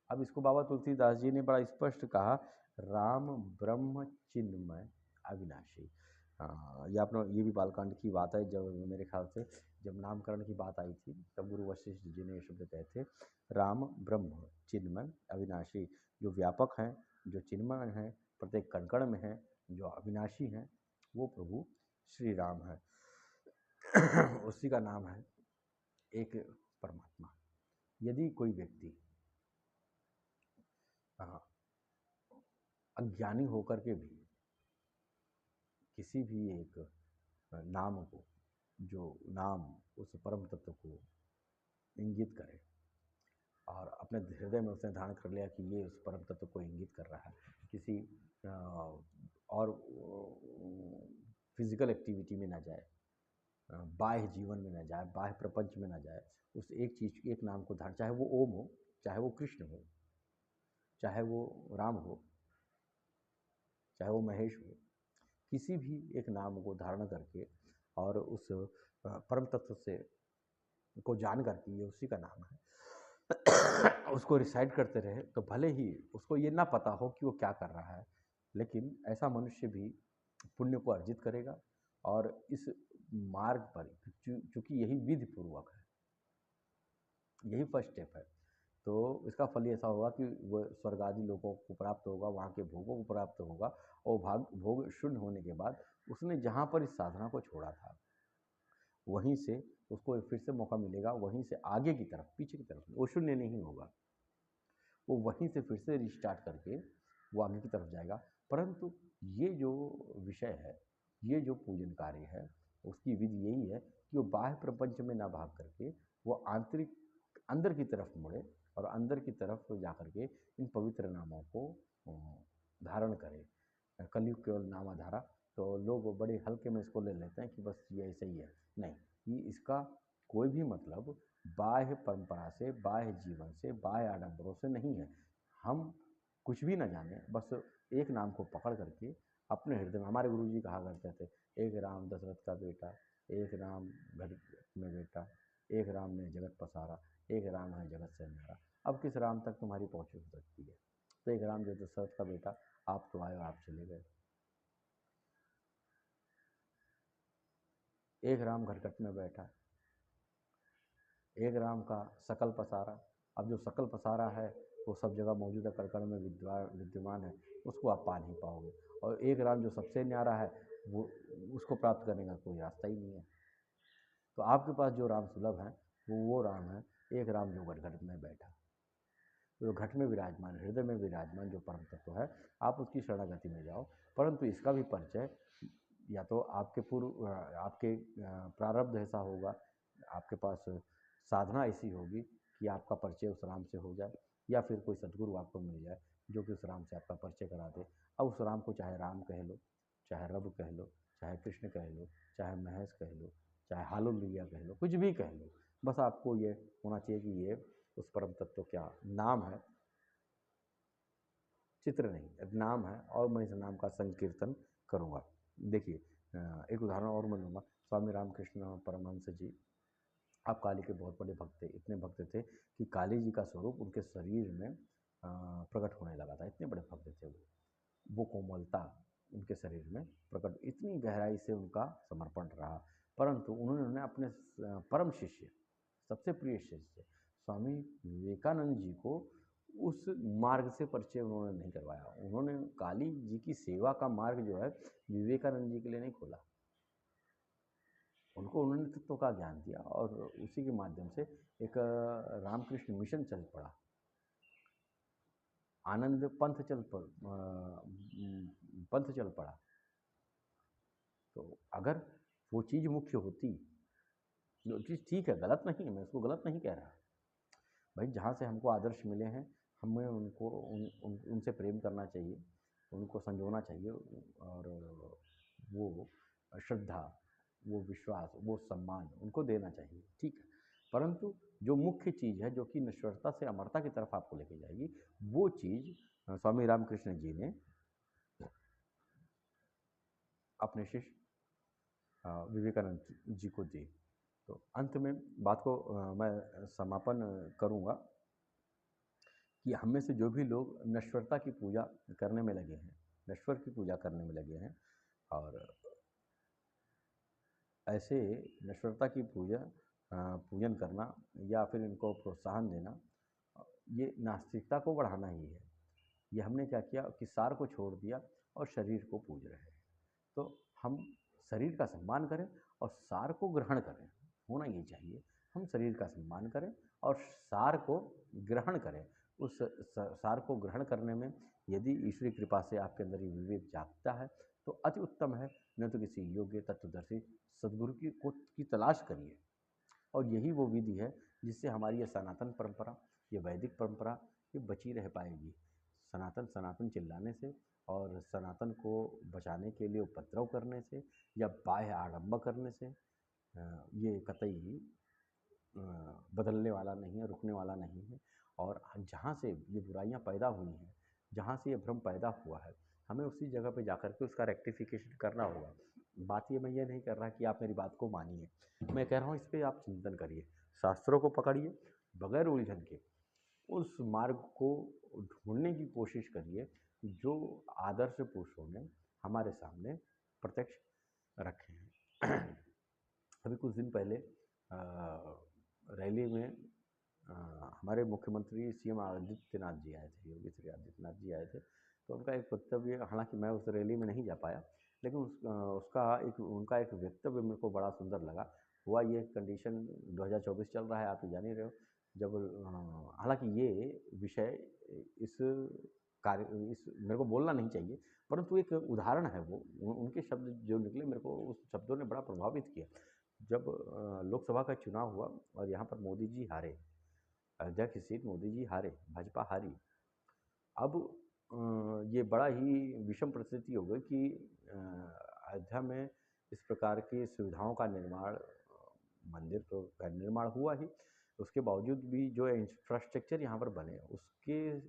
अब इसको बाबा तुलसीदास जी ने बड़ा स्पष्ट कहा, राम ब्रह्म चिन्मय अविनाशी। ये आपने, ये भी बालकांड की बात है, जब मेरे ख्याल से जब नामकरण की बात आई थी, तब गुरु वशिष्ठ जी ने ये शब्द कहे थे, राम ब्रह्म चिन्मय अविनाशी। जो व्यापक हैं, जो चिन्मय हैं, प्रत्येक कण में हैं, जो अविनाशी हैं, वो प्रभु श्री राम है। उसी का नाम है एक परमात्मा। यदि कोई व्यक्ति अज्ञानी होकर के भी किसी भी एक नाम को, जो नाम उस परम तत्व को इंगित करे और अपने हृदय में उसने धारण कर लिया कि ये उस परम तत्व को इंगित कर रहा है, किसी और फिजिकल एक्टिविटी में ना जाए, बाह्य जीवन में ना जाए, बाह्य प्रपंच में ना जाए, उस एक चीज़, एक नाम को धारण, चाहे वो ओम हो, चाहे वो कृष्ण हो, चाहे वो राम हो, चाहे वो महेश हो, किसी भी एक नाम को धारण करके और उस परम तत्व से को जान करके, ये उसी का नाम है, उसको रिसाइट करते रहे, तो भले ही उसको ये ना पता हो कि वो क्या कर रहा है, लेकिन ऐसा मनुष्य भी पुण्य को अर्जित करेगा। और इस मार्ग पर, चूँकि यही विधि पूर्वक है, यही फर्स्ट स्टेप है, तो इसका फल ऐसा होगा कि वह स्वर्ग आदि लोगों को प्राप्त होगा, वहाँ के भोगों को प्राप्त होगा, और भोग शून्य होने के बाद उसने जहाँ पर इस साधना को छोड़ा था, वहीं से उसको फिर से मौका मिलेगा, वहीं से आगे की तरफ, पीछे की तरफ, वो शून्य नहीं होगा, वो वहीं से फिर से रिस्टार्ट करके वो आगे की तरफ जाएगा। परंतु ये जो विषय है, ये जो पूजन कार्य है, उसकी विधि यही है कि वो बाह्य प्रपंच में ना भाग करके वो आंतरिक अंदर की तरफ मुड़े और अंदर की तरफ जा करके इन पवित्र नामों को धारण करे। कलयुग केवल नामाधारा, तो लोग बड़े हल्के में इसको ले लेते हैं कि बस ये ऐसे ही है। नहीं, ये इसका कोई भी मतलब बाह्य परंपरा से, बाह्य जीवन से, बाह्य आडंबरों से नहीं है। हम कुछ भी ना जाने, बस एक नाम को पकड़ करके अपने हृदय में, हमारे गुरु जी कहा करते थे, एक राम दशरथ का बेटा, एक राम घर में बेटा, एक राम ने जगत पसारा, एक राम है जगत से न्यारा। अब किस राम तक तुम्हारी पहुँच हो सकती है? तो एक राम जो दशरथ का बेटा, आप तो आए और आप चले गए। एक राम घरकट में बैठा, एक राम का सकल पसारा। अब जो सकल पसारा है वो सब जगह मौजूद है, कण में विद्यमान है, उसको आप पा नहीं पाओगे। और एक राम जो सबसे न्यारा है वो, उसको प्राप्त करने का कोई रास्ता ही नहीं है। तो आपके पास जो राम सुलभ है वो राम है, एक राम जो घट घट में बैठा, जो घट में विराजमान, हृदय में विराजमान जो परम तत्व है, आप उसकी शरणागति में जाओ। परंतु इसका भी परिचय या तो आपके पूर्व आपके प्रारब्ध ऐसा होगा, आपके पास साधना ऐसी होगी कि आपका परिचय उस राम से हो जाए, या फिर कोई सदगुरु आपको मिल जाए जो कि उस राम से आपका परिचय करा दे। अब उस राम को चाहे राम कह लो, चाहे रब कह लो, चाहे कृष्ण कह लो, चाहे महेश कह लो, चाहे हालेलुया कह लो, कुछ भी कह लो, बस आपको ये होना चाहिए कि ये उस परम तत्व क्या नाम है, चित्र नहीं, नाम है, और मैं इस नाम का संकीर्तन करूँगा। देखिए एक उदाहरण और मैं लूँगा। स्वामी रामकृष्ण परमहंस जी, आप काली के बहुत बड़े भक्त थे, इतने भक्त थे कि काली जी का स्वरूप उनके शरीर में प्रकट होने लगा था, इतने बड़े भक्त थे वो कोमलता उनके शरीर में प्रकट, इतनी गहराई से उनका समर्पण रहा। परंतु उन्होंने अपने परम शिष्य, सबसे प्रिय शिष्य स्वामी विवेकानंद जी को उस मार्ग से परिचय उन्होंने नहीं करवाया। उन्होंने काली जी की सेवा का मार्ग जो है विवेकानंद जी के लिए नहीं खोला, उनको उन्होंने तत्व का ज्ञान दिया और उसी के माध्यम से एक रामकृष्ण मिशन चल पड़ा, आनंद पंथ चल पड़ा। तो अगर वो चीज़ मुख्य होती, जो चीज़ ठीक है, गलत नहीं है, मैं उसको गलत नहीं कह रहा भाई, जहाँ से हमको आदर्श मिले हैं हमें उनको उनसे प्रेम करना चाहिए, उनको संजोना चाहिए, और वो श्रद्धा, वो विश्वास, वो सम्मान उनको देना चाहिए, ठीक है। परंतु जो मुख्य चीज़ है, जो कि नश्वरता से अमरता की तरफ आपको लेके जाएगी, वो चीज़ स्वामी रामकृष्ण जी ने अपने शिष्य विवेकानंद जी को दी। तो अंत में बात को मैं समापन करूँगा कि हम में से जो भी लोग नश्वरता की पूजा करने में लगे हैं, नश्वर की पूजा करने में लगे हैं, और ऐसे नश्वरता की पूजन करना या फिर इनको प्रोत्साहन देना, ये नास्तिकता को बढ़ाना ही है। ये हमने क्या किया कि सार को छोड़ दिया और शरीर को पूज रहे हैं। तो हम शरीर का सम्मान करें और सार को ग्रहण करें, होना ये चाहिए। हम शरीर का सम्मान करें और सार को ग्रहण करें। उस सार को ग्रहण करने में यदि ईश्वरी कृपा से आपके अंदर ये विवेक जागता है तो अति उत्तम है, नहीं तो किसी योग्य तत्वदर्शी सदगुरु की तलाश करिए। और यही वो विधि है जिससे हमारी ये सनातन परंपरा, ये वैदिक परंपरा, ये बची रह पाएगी। सनातन सनातन चिल्लाने से और सनातन को बचाने के लिए उपद्रव करने से या बाह्य आडंबर करने से ये कतई बदलने वाला नहीं है, रुकने वाला नहीं है। और जहाँ से ये बुराइयाँ पैदा हुई हैं, जहाँ से ये भ्रम पैदा हुआ है, हमें उसी जगह पे जाकर के उसका रेक्टिफिकेशन करना होगा। बात ये मैं ये नहीं कर रहा कि आप मेरी बात को मानिए, मैं कह रहा हूँ इस पे आप चिंतन करिए, शास्त्रों को पकड़िए, बगैर उलझन के उस मार्ग को ढूंढने की कोशिश करिए जो आदर्श पुरुषों ने हमारे सामने प्रत्यक्ष रखे हैं। अभी कुछ दिन पहले रैली में हमारे मुख्यमंत्री सीएम आदित्यनाथ जी आए थे, योगी श्री आदित्यनाथ जी आए थे। तो उनका एक वक्तव्य, हालांकि मैं उस रैली में नहीं जा पाया, लेकिन उनका एक वक्तव्य मेरे को बड़ा सुंदर लगा। हुआ ये, कंडीशन 2024 चल रहा है, आप ही जान ही रहे हो, जब हालांकि ये विषय इस इस मेरे को बोलना नहीं चाहिए, परंतु एक उदाहरण है वो, उनके शब्द जो निकले मेरे को उस शब्दों ने बड़ा प्रभावित किया। जब लोकसभा का चुनाव हुआ और यहाँ पर मोदी जी हारे, अयोध्या की सीट मोदी जी हारे, भाजपा हारी। अब ये बड़ा ही विषम परिस्थिति हो गई कि अयोध्या में इस प्रकार की सुविधाओं का निर्माण, मंदिर तो का निर्माण हुआ ही, उसके बावजूद भी जो इंफ्रास्ट्रक्चर यहाँ पर बने उसके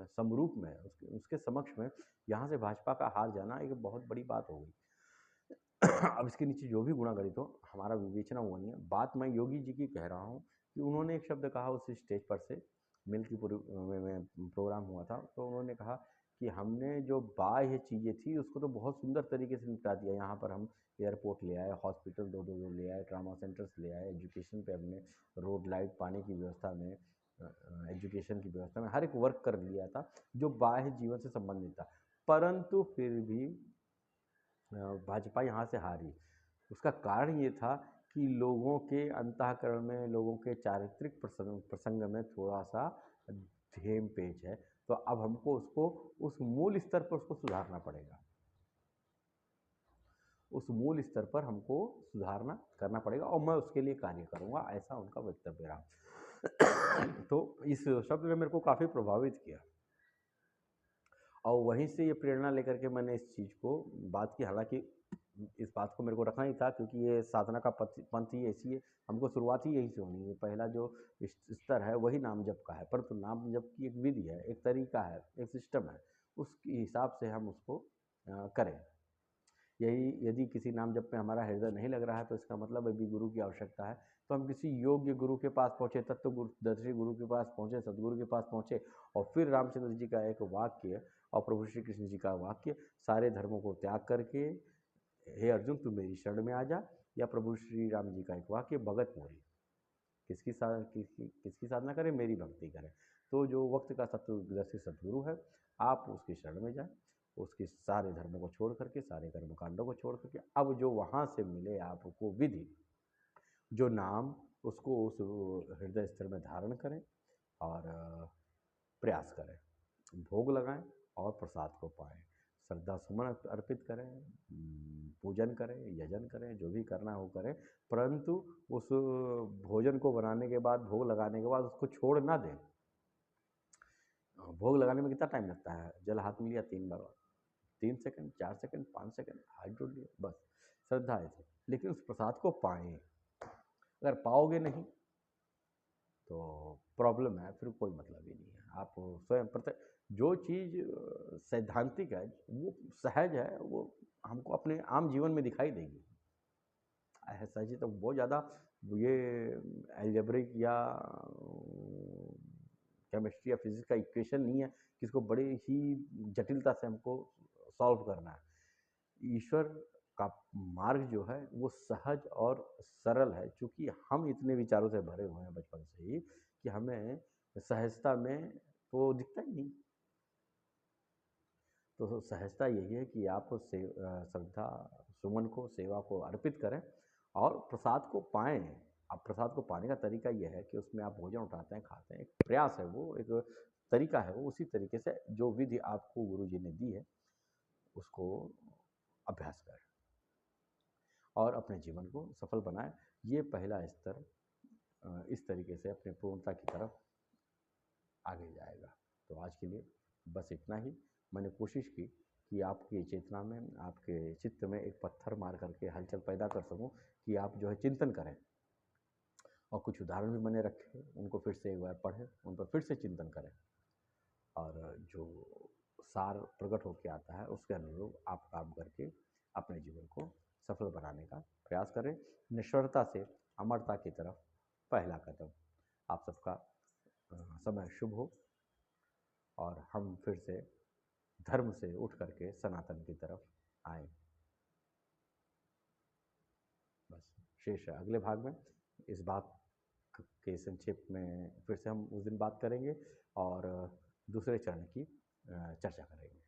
समरूप में, उसके समक्ष में यहाँ से भाजपा का हार जाना एक बहुत बड़ी बात हो गई। अब इसके नीचे जो भी गुणागणित हो, हमारा विवेचना वो नहीं है। बात मैं योगी जी की कह रहा हूँ कि उन्होंने एक शब्द कहा उस स्टेज पर से, मिल्कीपुर में प्रोग्राम हुआ था, तो उन्होंने कहा कि हमने जो बाह्य चीज़ें थी उसको तो बहुत सुंदर तरीके से निपटा दिया, यहाँ पर हम एयरपोर्ट ले आए, हॉस्पिटल दो दो ले आए, ट्रामा सेंटर्स ले आए, एजुकेशन पे हमने रोड, लाइट, पानी की व्यवस्था में, एजुकेशन की व्यवस्था में हर एक वर्क कर लिया था जो बाह्य जीवन से संबंधित था। परंतु फिर भी भाजपा यहाँ से हारी। उसका कारण ये था कि लोगों के अंतःकरण में, लोगों के चारित्रिक प्रसंग प्रसंग में थोड़ा सा धेम पेच है। तो अब हमको उसको उस मूल स्तर पर उसको सुधारना पड़ेगा, उस मूल स्तर पर हमको सुधारना करना पड़ेगा और मैं उसके लिए कार्य करूँगा, ऐसा उनका वक्तव्य रहा। तो इस शब्द ने मेरे को काफ़ी प्रभावित किया और वहीं से ये प्रेरणा लेकर के मैंने इस चीज़ को बात की। हालांकि इस बात को मेरे को रखना ही था क्योंकि ये साधना का पंथ ही ऐसी है, हमको शुरुआत ही यहीं से होनी है। पहला जो स्तर है वही नाम जप का है, परंतु नाम जप की एक विधि है, एक तरीका है, एक सिस्टम है, उसके हिसाब से हम उसको करें। यही यदि किसी नाम जप में हमारा हृदय नहीं लग रहा है तो इसका मतलब अभी गुरु की आवश्यकता है। तो हम किसी योग्य गुरु के पास पहुँचे, तत्व गुरुदर्शी गुरु के पास पहुँचे, सदगुरु के पास पहुँचे और फिर रामचंद्र जी का एक वाक्य और प्रभु श्री कृष्ण जी का वाक्य, सारे धर्मों को त्याग करके हे अर्जुन तू मेरी शरण में आ जा, या प्रभु श्री राम जी का एक वाक्य भगत मोरी, किसकी साधना करें, मेरी भक्ति करें। तो जो वक्त का तत्वदर्शी सदगुरु है, आप उसकी शरण में जाएं, उसके सारे धर्मों को छोड़ करके, सारे कर्मकांडों को छोड़ करके, अब जो वहाँ से मिले आपको विधि, जो नाम, उसको उस हृदय स्तर में धारण करें और प्रयास करें, भोग लगाएं और प्रसाद को पाएं, श्रद्धा सुमन अर्पित करें, पूजन करें, यजन करें, जो भी करना हो करें, परंतु उस भोजन को बनाने के बाद, भोग लगाने के बाद उसको छोड़ ना दें। भोग लगाने में कितना टाइम लगता है? जल हाथ में लिया 3 बार, 3 सेकंड, 4 सेकंड, 5 सेकंड, हाथ जोड़ लिया, बस श्रद्धा है थी। लेकिन उस प्रसाद को पाएं, अगर पाओगे नहीं तो प्रॉब्लम है, फिर कोई मतलब ही नहीं है। आप स्वयं प्रत्यक्ष जो चीज़ सैद्धांतिक है, वो सहज है, वो हमको अपने आम जीवन में दिखाई देगी। सहज तो बहुत ज़्यादा ये एल्जेब्रिक या केमिस्ट्री या फिजिक्स का इक्वेशन नहीं है कि इसको बड़े ही जटिलता से हमको सॉल्व करना है। ईश्वर का मार्ग जो है वो सहज और सरल है, क्योंकि हम इतने विचारों से भरे हुए हैं बचपन से ही कि हमें सहजता में तो दिखता ही नहीं। तो सहजता यही है कि आप श्रद्धा सुमन को, सेवा को अर्पित करें और प्रसाद को पाएं। अब प्रसाद को पाने का तरीका यह है कि उसमें आप भोजन उठाते हैं, खाते हैं, एक प्रयास है, वो एक तरीका है, वो उसी तरीके से जो विधि आपको गुरु जी ने दी है उसको अभ्यास करें और अपने जीवन को सफल बनाएं। ये पहला स्तर इस तरीके से अपने पूर्णता की तरफ आगे जाएगा। तो आज के लिए बस इतना ही। मैंने कोशिश की कि आपकी चेतना में, आपके चित्त में एक पत्थर मार करके हलचल पैदा कर सकूं कि आप जो है चिंतन करें, और कुछ उदाहरण भी मैंने रखे, उनको फिर से एक बार पढ़ें, उन पर फिर से चिंतन करें और जो सार प्रकट होकर आता है उसके अनुरूप आप काम करके अपने जीवन को सफल बनाने का प्रयास करें। निश्चरता से अमरता की तरफ पहला कदम। आप सबका समय शुभ हो और हम फिर से धर्म से उठ करके सनातन की तरफ आए। बस शेष है अगले भाग में, इस बात के संक्षेप में फिर से हम उस दिन बात करेंगे और दूसरे चरण की चर्चा करेंगे।